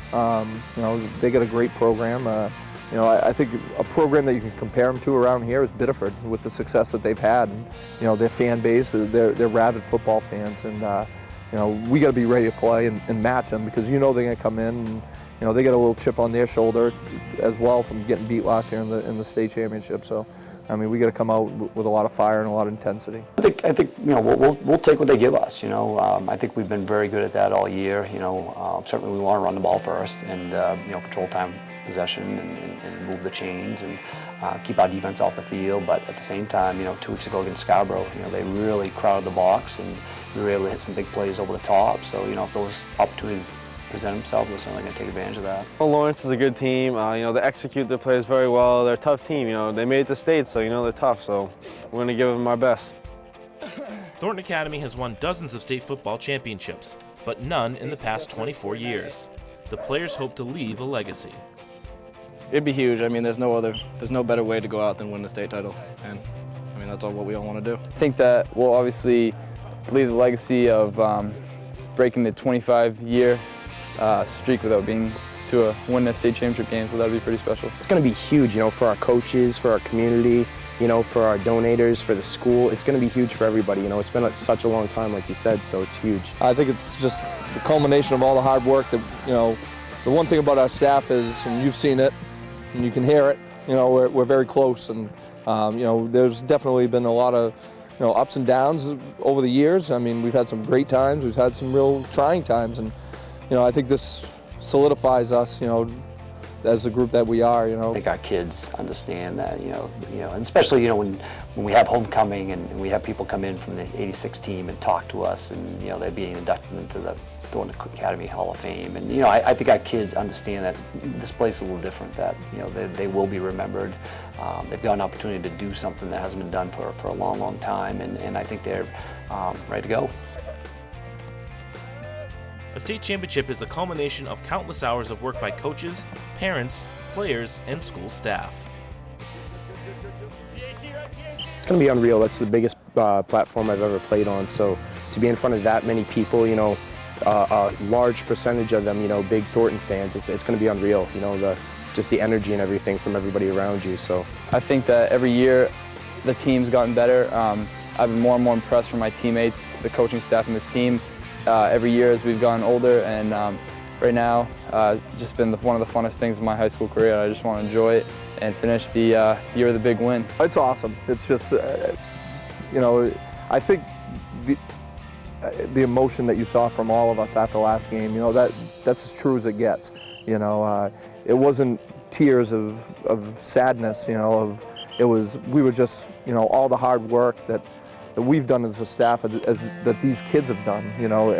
They got a great program. I think a program that you can compare them to around here is Biddeford, with the success that they've had. And, their fan base, they're rabid football fans, and we got to be ready to play and match them, because they're going to come in and they got a little chip on their shoulder as well from getting beat last year in the state championship. So. We got to come out with a lot of fire and a lot of intensity. I think we'll take what they give us. I think we've been very good at that all year. Certainly we want to run the ball first and control time possession and move the chains and keep our defense off the field. But at the same time, 2 weeks ago against Scarborough, they really crowded the box and we were able to hit some big plays over the top. So if those opportunities present themselves, we're certainly going to take advantage of that. Well, Lawrence is a good team. They execute their players very well. They're a tough team. They made it to state, so they're tough. So we're going to give them our best. Thornton Academy has won dozens of state football championships, but none in the past 24 years. The players hope to leave a legacy. It'd be huge. There's no better way to go out than win the state title, and that's all what we all want to do. I think that we'll obviously leave the legacy of breaking the 25-year streak without being to win a state championship game, so that'd be pretty special. It's going to be huge, for our coaches, for our community, for our donators, for the school. It's going to be huge for everybody. It's been such a long time, like you said, so it's huge. I think it's just the culmination of all the hard work that, the one thing about our staff is, and you've seen it, and you can hear it, we're very close, and, there's definitely been a lot of, ups and downs over the years. We've had some great times, we've had some real trying times, and I think this solidifies us, as the group that we are. I think our kids understand that, and especially, when we have homecoming and we have people come in from the '86 team and talk to us, and they're being inducted into the Thornton Academy Hall of Fame, and I think our kids understand that this place is a little different. That they will be remembered. They've got an opportunity to do something that hasn't been done for a long, long time, and I think they're ready to go. A state championship is the culmination of countless hours of work by coaches, parents, players, and school staff. It's going to be unreal. That's the biggest platform I've ever played on. So to be in front of that many people, a large percentage of them, big Thornton fans, it's going to be unreal. The just the energy and everything from everybody around you. So I think that every year the team's gotten better. I've been more and more impressed from my teammates, the coaching staff and this team, every year as we've gotten older, and right now just been one of the funnest things in my high school career. I just want to enjoy it and finish the year with a big win. It's awesome. It's just, you know, I think the emotion that you saw from all of us after the last game, you know, that's as true as it gets. You know, it wasn't tears of sadness, you know, we were just, you know, all the hard work that we've done as a staff, that these kids have done, you know,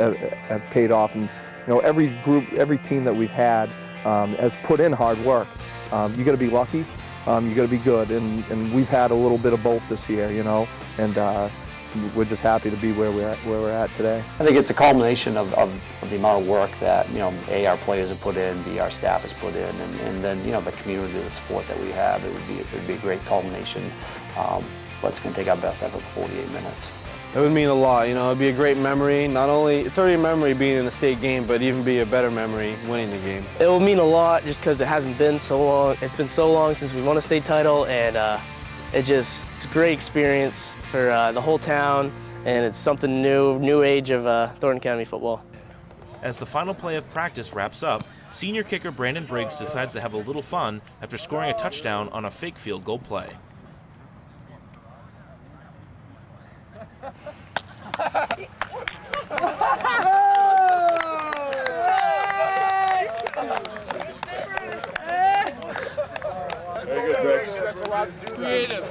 have paid off. And, you know, every group, every team that we've had has put in hard work. You got to be lucky, you got to be good, and we've had a little bit of both this year, you know, and we're just happy to be where we're at today. I think it's a culmination of the amount of work that, you know, A, our players have put in, B, our staff has put in, and then, you know, the community, the support that we have. It would be a great culmination. But it's going to take our best effort for 48 minutes. It would mean a lot, you know. It'd be a great memory. Not only, it's already a memory being in the state game, but even be a better memory winning the game. It will mean a lot just because it hasn't been so long. It's been so long since we won a state title, and it's a great experience for the whole town, and it's something new age of Thornton Academy football. As the final play of practice wraps up, senior kicker Brandon Briggs decides to have a little fun after scoring a touchdown on a fake field goal play. Very good, Briggs. Creative.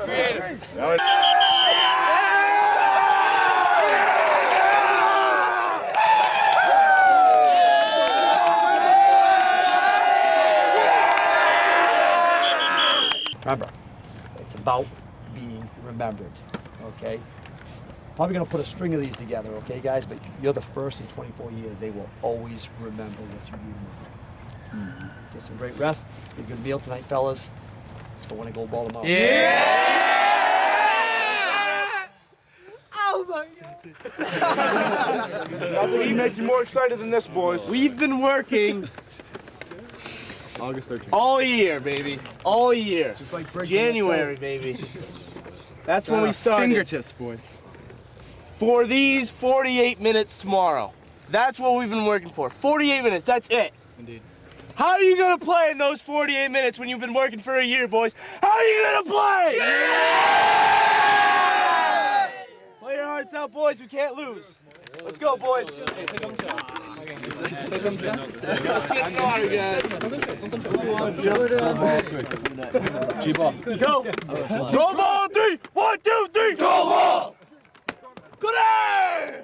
Remember, it's about being remembered, okay? Probably gonna put a string of these together, okay, guys? But you're the first in 24 years. They will always remember what you do. Get some great rest. Get a good meal tonight, fellas. Let's go win a gold ball tomorrow. Yeah! Oh my God! Nothing can make you more excited than this, boys. We've been working August 13th. all year, baby. All year. Just like January, baby. That's when we started. Fingertips, boys. For these 48 minutes tomorrow. That's what we've been working for. 48 minutes, that's it. Indeed. How are you gonna play in those 48 minutes when you've been working for a year, boys? How are you gonna play? Yeah! Play your hearts out, boys. We can't lose. Let's go, boys. G-ball. Let's go. Go ball 3. 1, 2, 3. Go ball. Good day!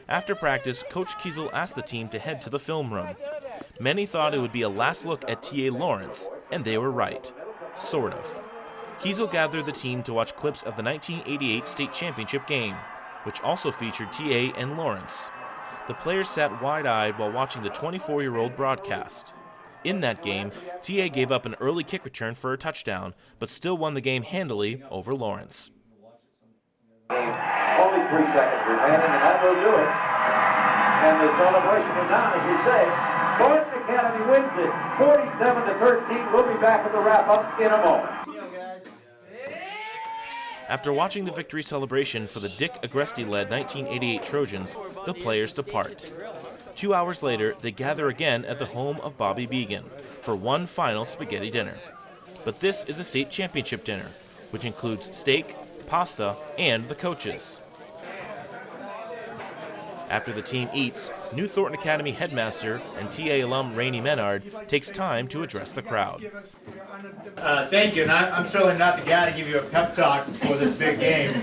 After practice, Coach Kiesel asked the team to head to the film room. Many thought it would be a last look at TA Lawrence, and they were right. Sort of. Kiesel gathered the team to watch clips of the 1988 state championship game, which also featured TA and Lawrence. The players sat wide-eyed while watching the 24-year-old broadcast. In that game, TA gave up an early kick return for a touchdown, but still won the game handily over Lawrence. Only 3 seconds remaining, and that will do it. And the celebration is on, as we say. Thornton Academy wins it, 47-13. We'll be back with the wrap-up in a moment. After watching the victory celebration for the Dick Agresti-led 1988 Trojans, the players depart. 2 hours later, they gather again at the home of Bobby Began for one final spaghetti dinner. But this is a state championship dinner, which includes steak, pasta, and the coaches. After the team eats, new Thornton Academy headmaster and TA alum Rainey Menard takes time to address the crowd. Thank you, and I'm certainly not the guy to give you a pep talk before this big game.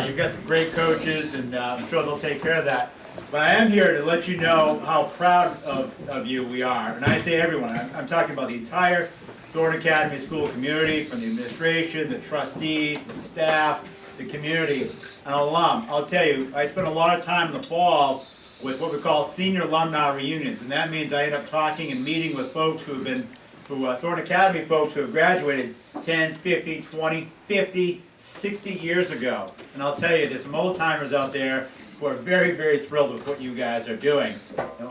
You've got some great coaches, and I'm sure they'll take care of that. But I am here to let you know how proud of you we are. And I say everyone, I'm talking about the entire Thornton Academy school community, from the administration, the trustees, the staff, the community, and alum. I'll tell you, I spent a lot of time in the fall with what we call senior alumni reunions, and that means I end up talking and meeting with folks Thornton Academy folks who have graduated 10, 15, 20, 50, 60 years ago. And I'll tell you, there's some old timers out there who are very, very thrilled with what you guys are doing.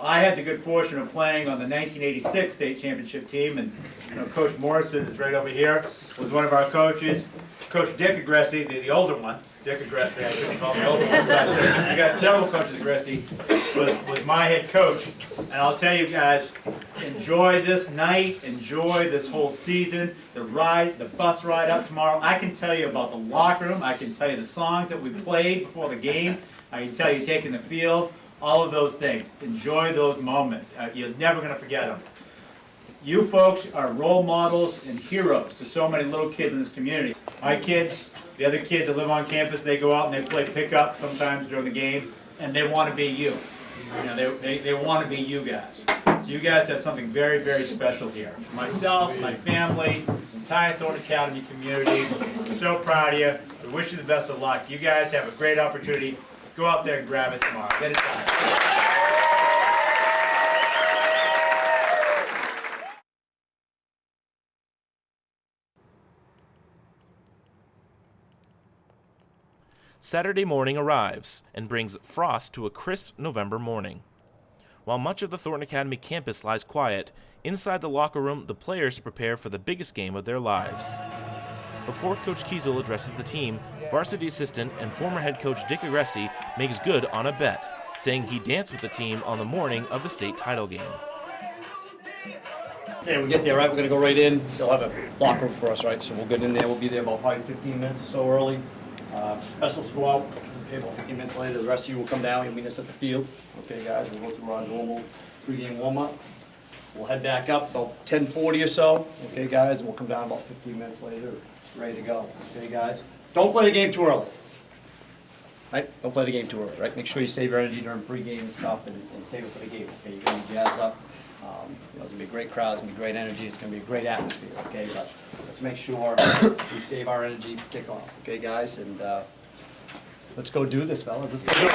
I had the good fortune of playing on the 1986 state championship team, and Coach Morrison is right over here, was one of our coaches. Coach Dick Agressi, the older one, Dick Agressi, I shouldn't call him the older one, but we got several coaches. Agressi was my head coach, and I'll tell you guys, enjoy this night, enjoy this whole season, the bus ride up tomorrow. I can tell you about the locker room, I can tell you the songs that we played before the game, I can tell you taking the field, all of those things. Enjoy those moments. You're never going to forget them. You folks are role models and heroes to so many little kids in this community. My kids, the other kids that live on campus, they go out and they play pickup sometimes during the game, and they want to be you. They want to be you guys. So you guys have something very, very special here. Myself, my family, the entire Thornton Academy community, we're so proud of you. We wish you the best of luck. You guys have a great opportunity. Go out there and grab it tomorrow. Get it done. Saturday morning arrives and brings frost to a crisp November morning. While much of the Thornton Academy campus lies quiet, inside the locker room the players prepare for the biggest game of their lives. Before Coach Kiesel addresses the team, varsity assistant and former head coach Dick Agressi makes good on a bet, saying he danced with the team on the morning of the state title game. Okay, we get there, right, we're gonna go right in. They'll have a locker room for us, right? So we'll get in there, we'll be there about probably 15 minutes or so early. Specials go out, okay, about 15 minutes later, the rest of you will come down and meet us at the field. Okay, guys, we'll go through our normal pregame warm-up. We'll head back up about 10:40 or so, okay, guys, and we'll come down about 15 minutes later, ready to go, okay, guys? Don't play the game too early, right? Don't play the game too early, right? Make sure you save your energy during pregame and stuff and save it for the game, okay? You're gonna be jazzed up. It's gonna be a great crowd, it's gonna be great energy, it's gonna be a great atmosphere, okay? But let's make sure we save our energy for kickoff, okay, guys? And let's go do this, fellas. Let's go do it.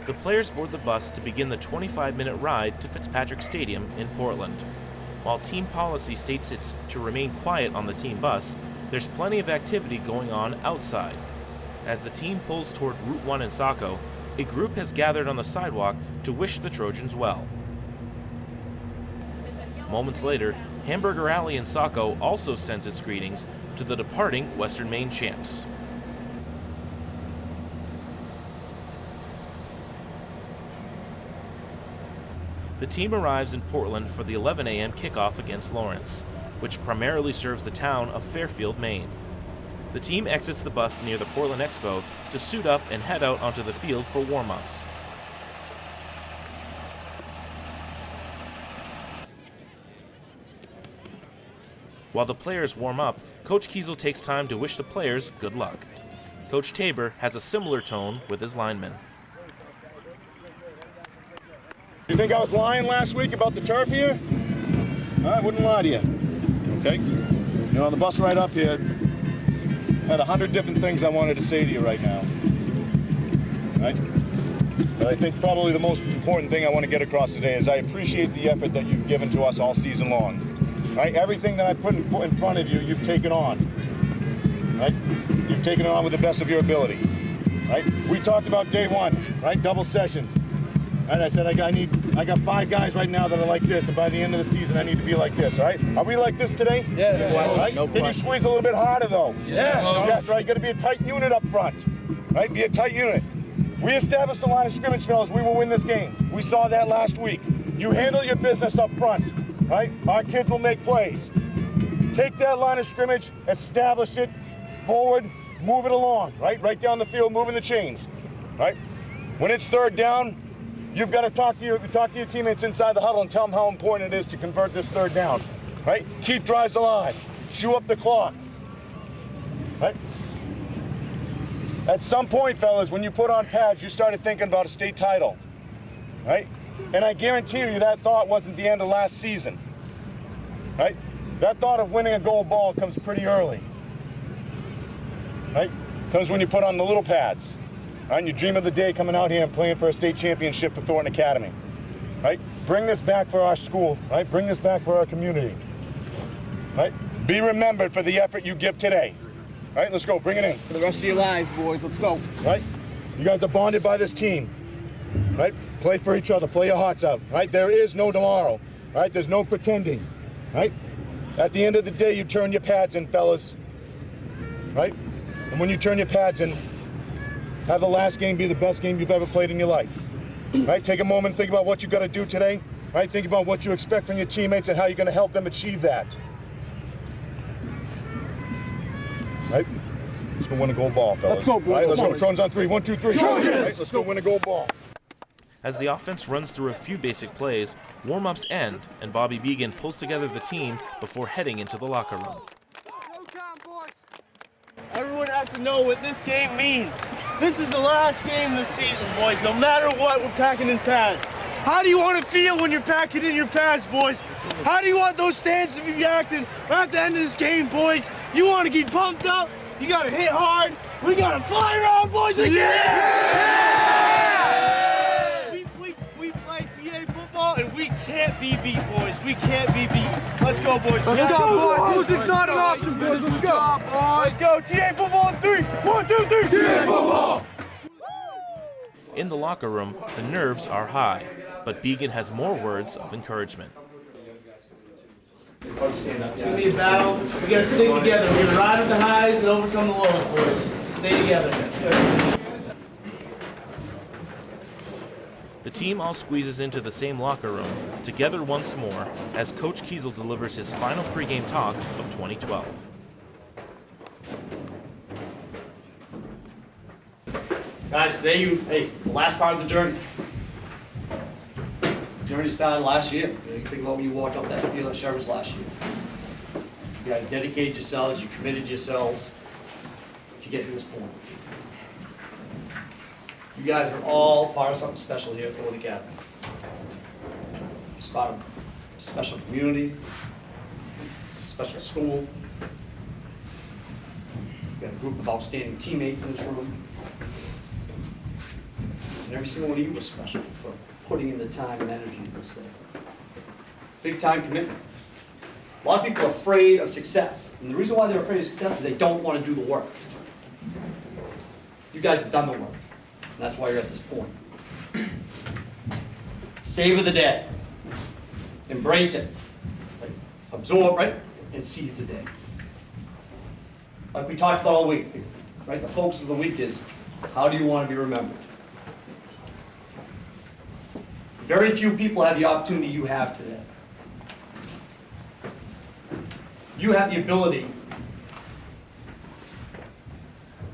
The players board the bus to begin the 25-minute ride to Fitzpatrick Stadium in Portland. While team policy states it's to remain quiet on the team bus, there's plenty of activity going on outside. As the team pulls toward Route 1 in Saco, a group has gathered on the sidewalk to wish the Trojans well. Moments later, Hamburger Alley in Saco also sends its greetings to the departing Western Maine champs. The team arrives in Portland for the 11 a.m. kickoff against Lawrence, which primarily serves the town of Fairfield, Maine. The team exits the bus near the Portland Expo to suit up and head out onto the field for warm-ups. While the players warm up, Coach Kiesel takes time to wish the players good luck. Coach Tabor has a similar tone with his linemen. You think I was lying last week about the turf here? I wouldn't lie to you, okay? You know, on the bus ride up here, I had 100 different things I wanted to say to you right now, right? But I think probably the most important thing I want to get across today is I appreciate the effort that you've given to us all season long, right? Everything that I put in front of you, you've taken on, right? You've taken it on with the best of your ability, right? We talked about day one, right? Double sessions. Right, I said I got 5 guys right now that are like this, and by the end of the season I need to be like this, all right? Are we like this today? Yes. Right? No Can you squeeze a little bit harder though? Yes. Yes, right, you gotta be a tight unit up front, right? Be a tight unit. We established a line of scrimmage, fellas. We will win this game. We saw that last week. You handle your business up front, right? Our kids will make plays. Take that line of scrimmage, establish it, forward, move it along, right? Right down the field, moving the chains, right? When it's third down, you've got to talk to your teammates inside the huddle and tell them how important it is to convert this third down, right? Keep drives alive. Chew up the clock, right? At some point, fellas, when you put on pads, you started thinking about a state title, right? And I guarantee you that thought wasn't the end of last season, right? That thought of winning a gold ball comes pretty early, right? Comes when you put on the little pads. Right, and you dream of the day coming out here and playing for a state championship for Thornton Academy. Right? Bring this back for our school. Right? Bring this back for our community. Right? Be remembered for the effort you give today. All right, let's go. Bring it in. For the rest of your lives, boys. Let's go. Right? You guys are bonded by this team. Right? Play for each other. Play your hearts out. Right? There is no tomorrow. Right? There's no pretending. Right? At the end of the day, you turn your pads in, fellas. Right? And when you turn your pads in, have the last game be the best game you've ever played in your life. Right? Take a moment, think about what you got to do today. Right? Think about what you expect from your teammates and how you're going to help them achieve that. Right? Let's go win a gold ball, fellas. Let's go, boys. Right? Let's go. Boys. Trojans on 3. 1, 2, 3. Trojans! Right? Let's go win a gold ball. As the offense runs through a few basic plays, warm-ups end, and Bobby Began pulls together the team before heading into the locker room. Everyone has to know what this game means. This is the last game of the season, boys. No matter what, we're packing in pads. How do you want to feel when you're packing in your pads, boys? How do you want those stands to be reacting at the end of this game, boys? You want to get pumped up? You got to hit hard. We got to fly around, boys. We We play TA football, and we can't be beat, boys. We can't be beat. Let's go, boys. Let's go, boys. Music's not an option, boys. Let's go. Let's go. TA football in 3. 1, 2, 3. TA football. In the locker room, the nerves are high, but Began has more words of encouragement. It's going to be a battle. We got to stick together. We're going to ride with the highs and overcome the lows, boys. Stay together. The team all squeezes into the same locker room, together once more, as Coach Kiesel delivers his final pregame talk of 2012. Guys, today it's the last part of the journey. The journey started last year. You think about when you walked up that field at Cheverus last year. You guys dedicated yourselves, you committed yourselves to get to this point. You guys are all part of something special here at Thornton Academy. It's part of a special community, special school. We've got a group of outstanding teammates in this room. And every single one of you was special for putting in the time and energy to this thing. Big time commitment. A lot of people are afraid of success. And the reason why they're afraid of success is they don't want to do the work. You guys have done the work. And that's why you're at this point. Savor the day. Embrace it. Like, absorb, right? And seize the day. Like we talked about all week, right? The focus of the week is, how do you want to be remembered? Very few people have the opportunity you have today. You have the ability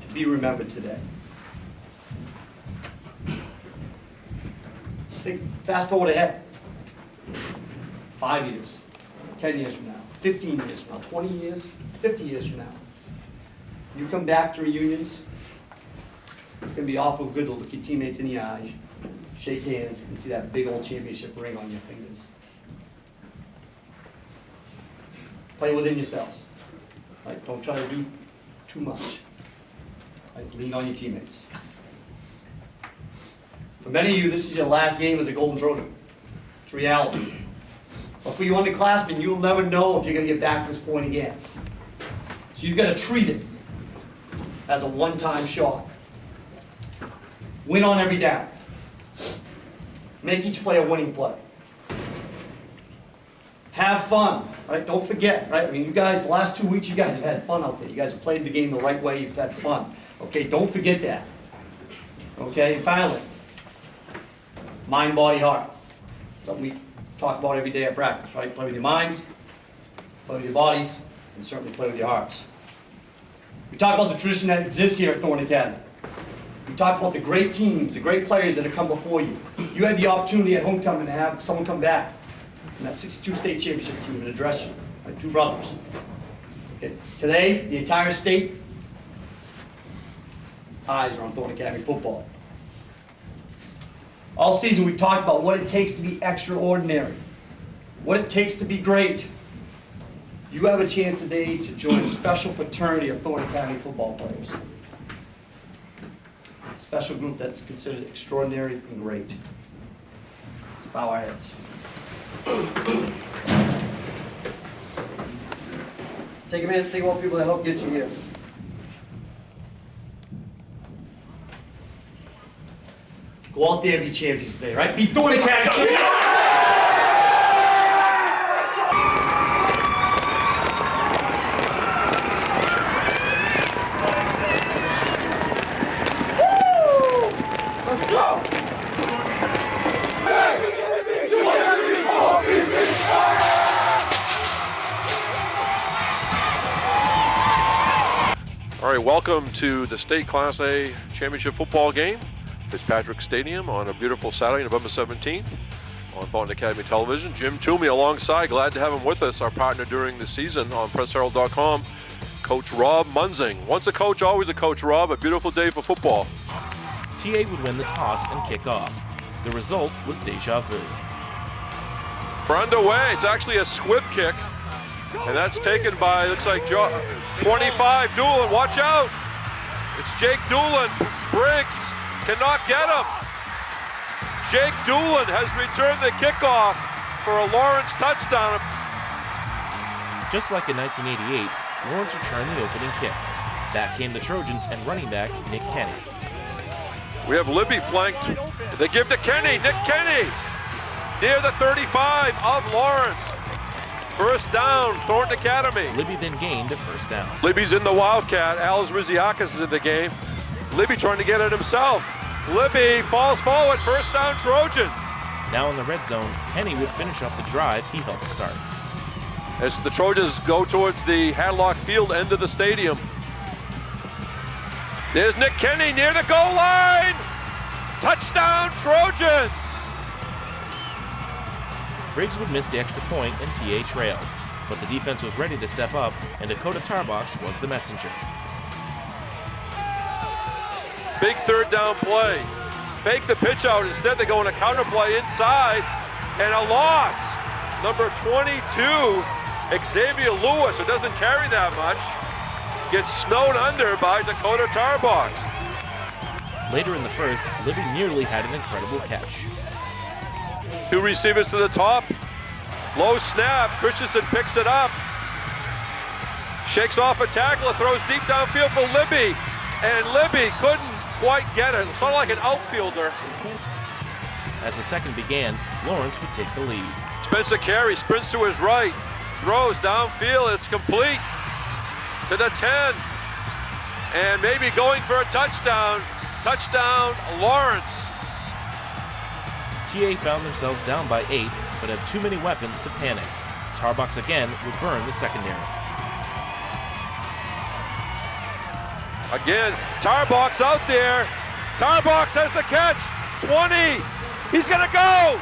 to be remembered today. Think, fast forward ahead. 5 years, 10 years from now, 15 years from now, 20 years, 50 years from now. You come back to reunions, it's going to be awful good to look your teammates in the eye, shake hands, and see that big old championship ring on your fingers. Play within yourselves. Right? Don't try to do too much. Right? Lean on your teammates. For many of you, this is your last game as a Golden Trojan. It's reality. But for you underclassmen, you'll never know if you're going to get back to this point again. So you've got to treat it as a one-time shot. Win on every down. Make each play a winning play. Have fun, right? Don't forget, right? I mean, you guys, the last 2 weeks, you guys have had fun out there. You guys have played the game the right way. You've had fun. Okay, don't forget that. Okay, and finally, mind, body, heart. Something we talk about every day at practice, right? Play with your minds, play with your bodies, and certainly play with your hearts. We talk about the tradition that exists here at Thornton Academy. We talked about the great teams, the great players that have come before you. You had the opportunity at homecoming to have someone come back from that 62 state championship team and address you, like two brothers. Okay. Today, the entire state eyes are on Thornton Academy football. All season we've talked about what it takes to be extraordinary, what it takes to be great. You have a chance today to join a special fraternity of Thornton Academy football players. Special group that's considered extraordinary and great. Let's bow our heads. Take a minute to think about people that helped get you here. Go out there and be champions today, right? Be Thornton Academy champions! Let's go! All right, welcome to the state Class A championship football game. Fitzpatrick Stadium on a beautiful Saturday, November 17th on Thornton Academy Television. Jim Toomey alongside, glad to have him with us, our partner during the season on PressHerald.com, Coach Rob Munzing. Once a coach, always a coach, Rob. A beautiful day for football. TA would win the toss and kick off. The result was deja vu. We're underway. It's actually a squib kick, and that's taken by, looks like 25, Doolin. Watch out. It's Jake Doolin. Briggs cannot get him. Jake Doolin has returned the kickoff for a Lawrence touchdown. Just like in 1988, Lawrence returned the opening kick. Back came the Trojans and running back Nick Kenny. We have Libby flanked. They give to Kenny. Nick Kenny near the 35 of Lawrence. First down, Thornton Academy. Libby then gained a first down. Libby's in the Wildcat. Alice Riziakis is in the game. Libby trying to get it himself. Libby falls forward. First down, Trojans. Now in the red zone, Kenny would finish up the drive he helped start. As the Trojans go towards the Hadlock Field end of the stadium. There's Nick Kenny near the goal line. Touchdown, Trojans. Briggs would miss the extra point and TA trailed, but the defense was ready to step up, and Dakota Tarbox was the messenger. Big third down play. Fake the pitch out. Instead, they go in a counter play inside, and a loss. Number 22, Xavier Lewis, who doesn't carry that much, gets snowed under by Dakota Tarbox. Later in the first, Libby nearly had an incredible catch. Two receivers to the top. Low snap. Christensen picks it up. Shakes off a tackler, throws deep downfield for Libby. And Libby couldn't quite get it. Sort of like an outfielder. As the second began, Lawrence would take the lead. Spencer Carey sprints to his right. Throws downfield. It's complete to the 10. And maybe going for a touchdown. Touchdown, Lawrence. TA found themselves down by 8, but have too many weapons to panic. Tarbox again would burn the secondary. Again, Tarbox out there. Tarbox has the catch. 20. He's gonna go.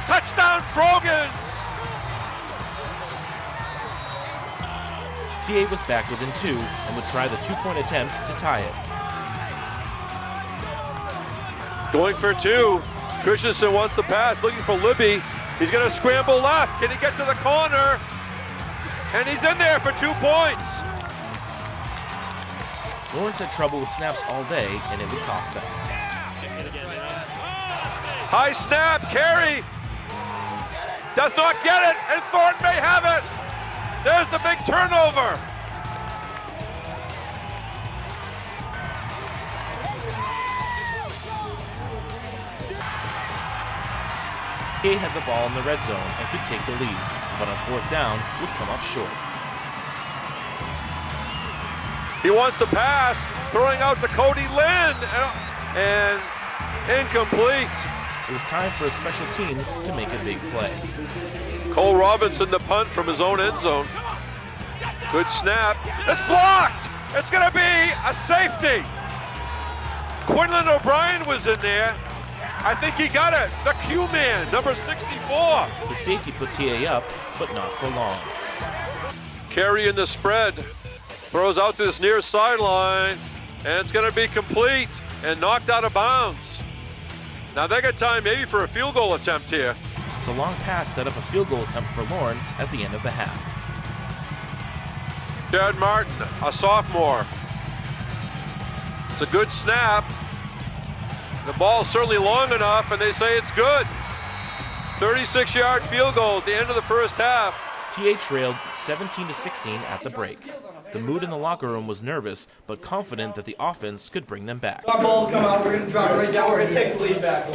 Touchdown, Trojans. TA was back within 2 and would try the 2-point attempt to tie it. Going for 2. Christensen wants the pass, looking for Libby. He's gonna scramble left. Can he get to the corner? And he's in there for 2 points. Lawrence had trouble with snaps all day, and it would cost them. High snap, Carey does not get it, and Thornton may have it. There's the big turnover. TA had the ball in the red zone and could take the lead, but on fourth down would come up short. He wants the pass, throwing out to Cody Lynn, and incomplete. It was time for special teams to make a big play. Cole Robinson the punt from his own end zone. Good snap. It's blocked. It's going to be a safety. Quinlan O'Brien was in there. I think he got it. The Q-man, number 64. The safety put TA up, but not for long. Carey in the spread. Throws out to this near sideline, and it's going to be complete and knocked out of bounds. Now they got time maybe for a field goal attempt here. The long pass set up a field goal attempt for Lawrence at the end of the half. Jared Martin, a sophomore. It's a good snap. The ball's certainly long enough, and they say it's good. 36-yard field goal at the end of the first half. TA trailed 17-16 at the break. The mood in the locker room was nervous, but confident that the offense could bring them back. Our ball will come out, we're going to drop it right down, we're going to take the lead back.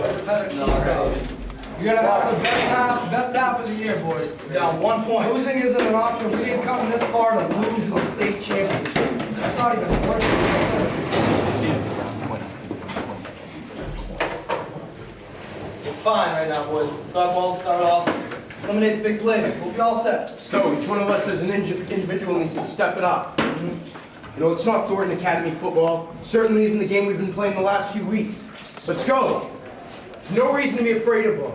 You're going to have the best half of the year, boys. Down 1 point. Losing isn't an option. We didn't come this far to lose in a state championship. That's not even worth We're fine right now, boys. So our ball start off, eliminate the big plays. We'll be all set. Let's go. Each one of us as an individual needs to step it up. You know, it's not Thornton Academy football. Certainly isn't the game we've been playing the last few weeks. Let's go. There's no reason to be afraid of them.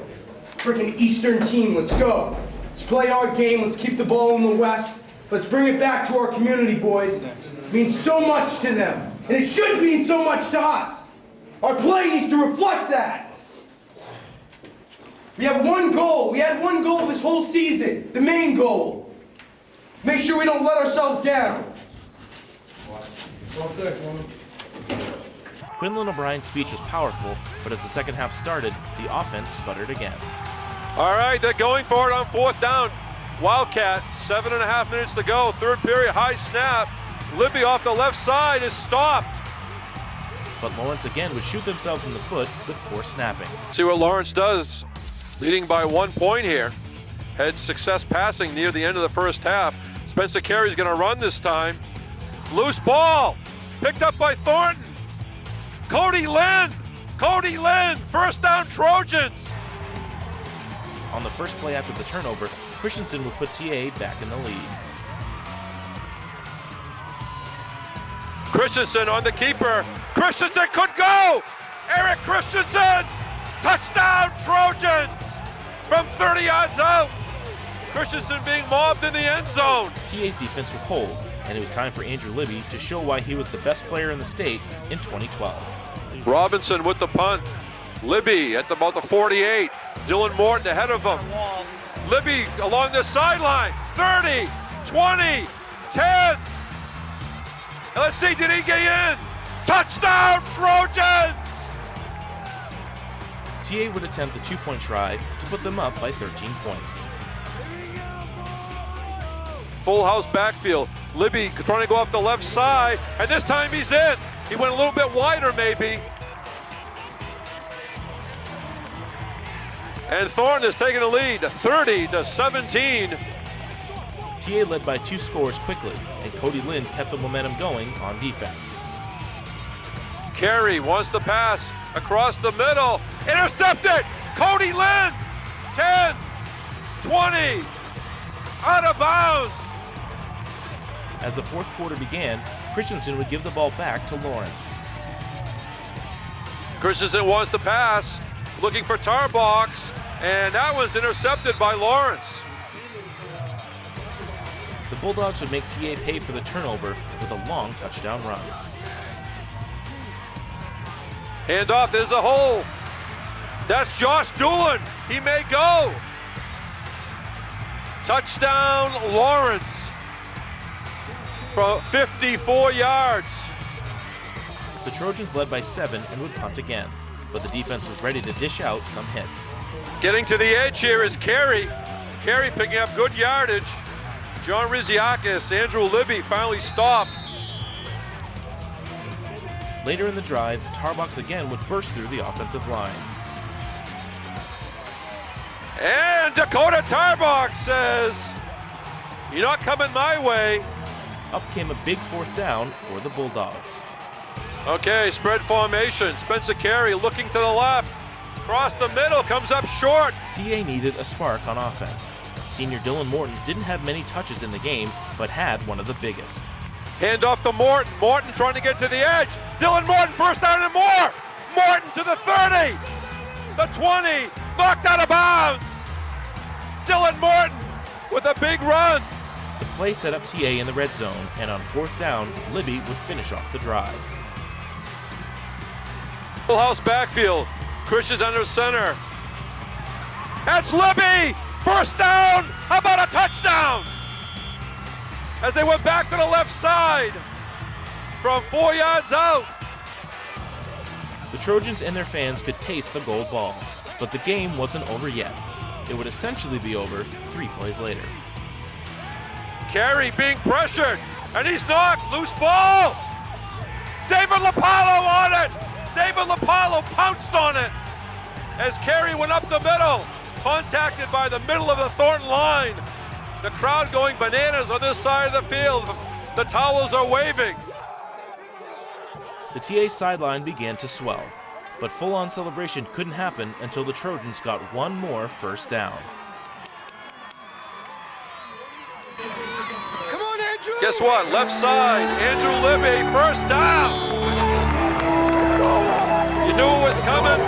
Freaking Eastern team, let's go. Let's play our game. Let's keep the ball in the West. Let's bring it back to our community, boys. It means so much to them. And it should mean so much to us. Our play needs to reflect that. We have one goal. We had one goal this whole season. The main goal. Make sure we don't let ourselves down. Quinlan O'Brien's speech was powerful, but as the second half started, the offense sputtered again. All right, they're going for it on 4th down. Wildcat, 7.5 minutes to go. 3rd period, high snap. Libby off the left side is stopped. But Lawrence again would shoot themselves in the foot with poor snapping. See what Lawrence does, leading by 1 point here. Had success passing near the end of the first half. Spencer Carey's gonna run this time. Loose ball, picked up by Thornton. Cody Lynn, 1st down Trojans. On the first play after the turnover, Christensen would put TA back in the lead. Christensen on the keeper. Christensen could go! Eric Christensen! Touchdown Trojans! From 30 yards out. Christensen being mobbed in the end zone. TA's defense would hold, and it was time for Andrew Libby to show why he was the best player in the state in 2012. Robinson with the punt. Libby at about the 48. Dylan Morton ahead of him. Libby along the sideline. 30, 20, 10. Let's see, did he get in? Touchdown Trojans! TA would attempt a 2-point try to put them up by 13 points. Full house backfield. Libby trying to go off the left side, and this time he's in. He went a little bit wider maybe. And Thornton is taking the lead, 30-17. TA led by 2 scores quickly, and Cody Lynn kept the momentum going on defense. Carey wants the pass across the middle. Intercepted! Cody Lynn! 10, 20, out of bounds. As the 4th quarter began, Christensen would give the ball back to Lawrence. Christensen wants the pass, looking for Tarbox, and that was intercepted by Lawrence. The Bulldogs would make TA pay for the turnover with a long touchdown run. Handoff, there's a hole. That's Josh Doolin. He may go. Touchdown, Lawrence. From 54 yards. The Trojans led by 7 and would punt again, but the defense was ready to dish out some hits. Getting to the edge here is Carey. Carey picking up good yardage. John Riziakis, Andrew Libby finally stopped. Later in the drive, Tarbox again would burst through the offensive line. And Dakota Tarbox says, "You're not coming my way." Up came a big 4th down for the Bulldogs. Okay, spread formation. Spencer Carey looking to the left. Across the middle, comes up short. TA needed a spark on offense. Senior Dylan Morton didn't have many touches in the game, but had one of the biggest. Hand off to Morton. Morton trying to get to the edge. Dylan Morton, 1st down and more. Morton to the 30. The 20, knocked out of bounds. Dylan Morton with a big run. The play set up TA in the red zone, and on 4th down, Libby would finish off the drive. Full house backfield. Christian's under center. That's Libby! 1st down! How about a touchdown? As they went back to the left side from 4 yards out. The Trojans and their fans could taste the gold ball, but the game wasn't over yet. It would essentially be over 3 plays later. Carey being pressured, and he's knocked. Loose ball. David Lopalo on it. David Lopalo pounced on it as Carey went up the middle, contacted by the middle of the Thornton line. The crowd going bananas on this side of the field. The towels are waving. The TA sideline began to swell, but full-on celebration couldn't happen until the Trojans got one more first down. Guess what? Left side, Andrew Libby, first down. You knew it was coming.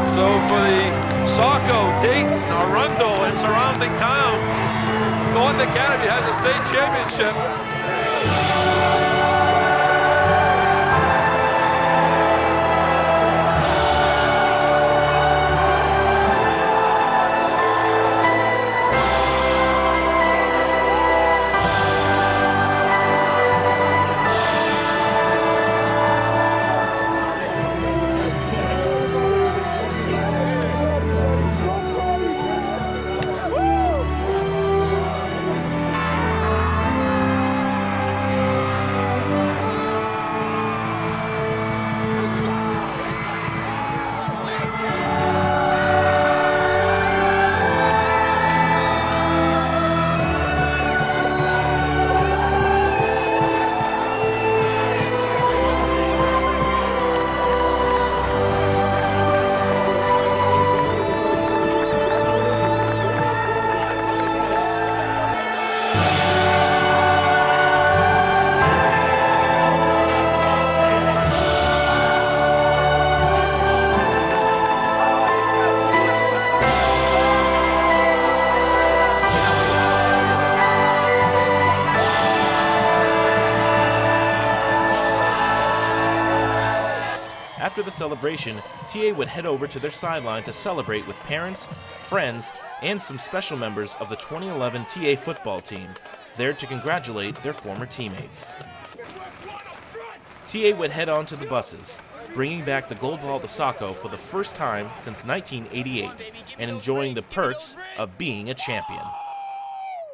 So for the Saco, Dayton, Arundel, and surrounding towns, Thornton Academy has a state championship. After the celebration, TA would head over to their sideline to celebrate with parents, friends, and some special members of the 2011 TA football team, there to congratulate their former teammates. TA would head on to the buses, bringing back the gold ball to Saco for the first time since 1988, and enjoying the perks of being a champion.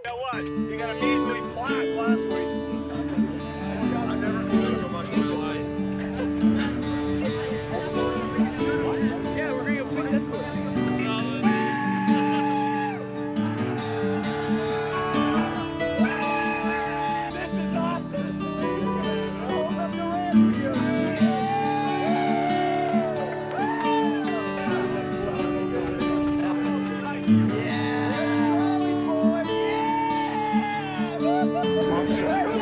You know what? You got a measly plaque last week. I've never been so much in my life. Yeah, we're gonna play this one. This is awesome. Hold up your hand. Yeah.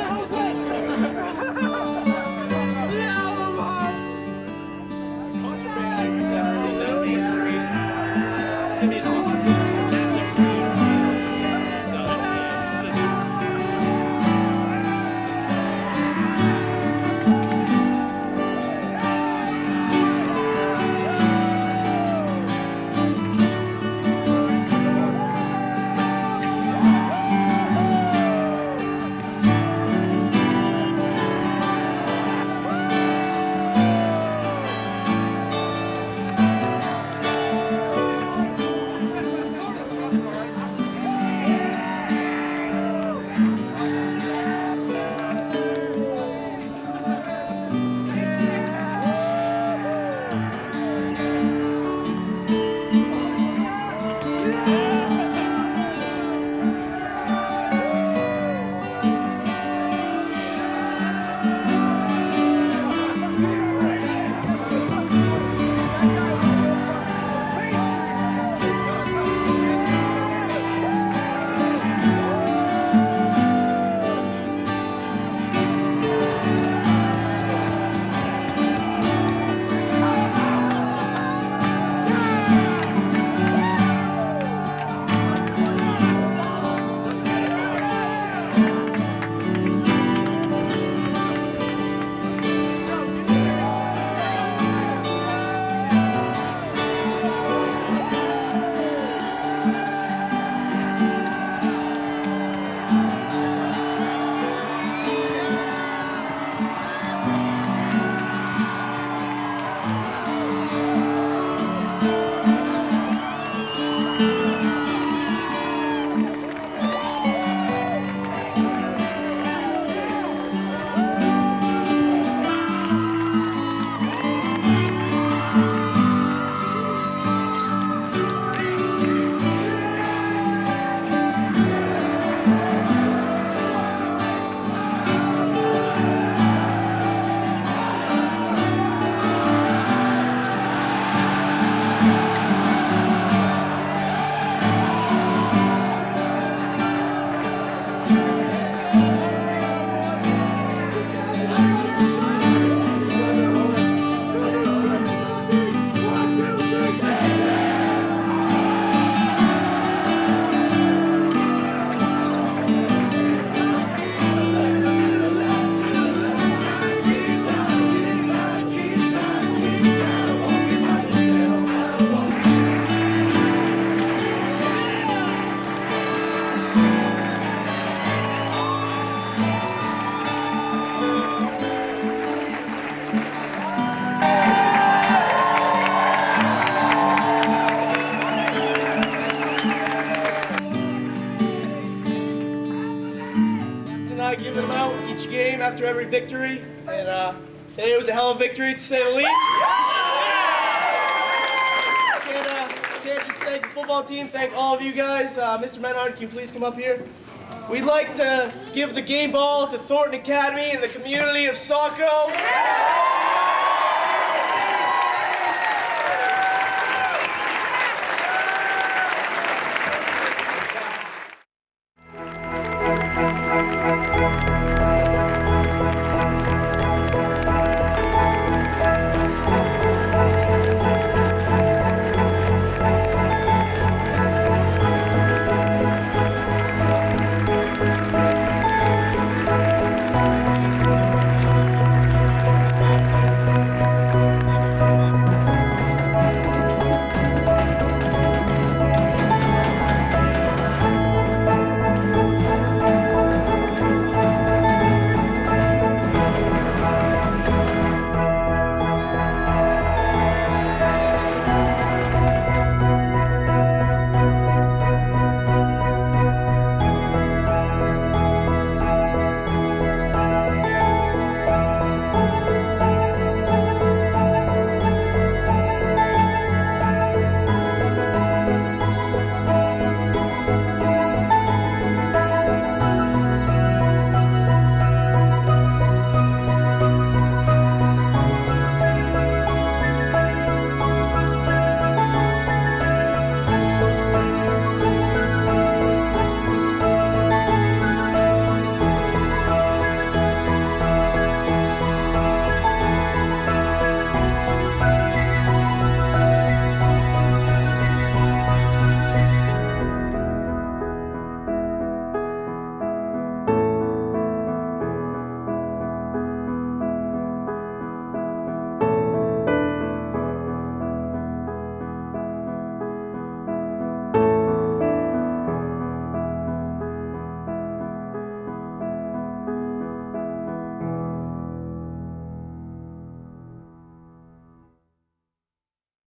every victory, and today was a hell of a victory to say the least. Can't just thank the football team, thank all of you guys. Mr. Menard, can you please come up here? We'd like to give the game ball to Thornton Academy and the community of Saco.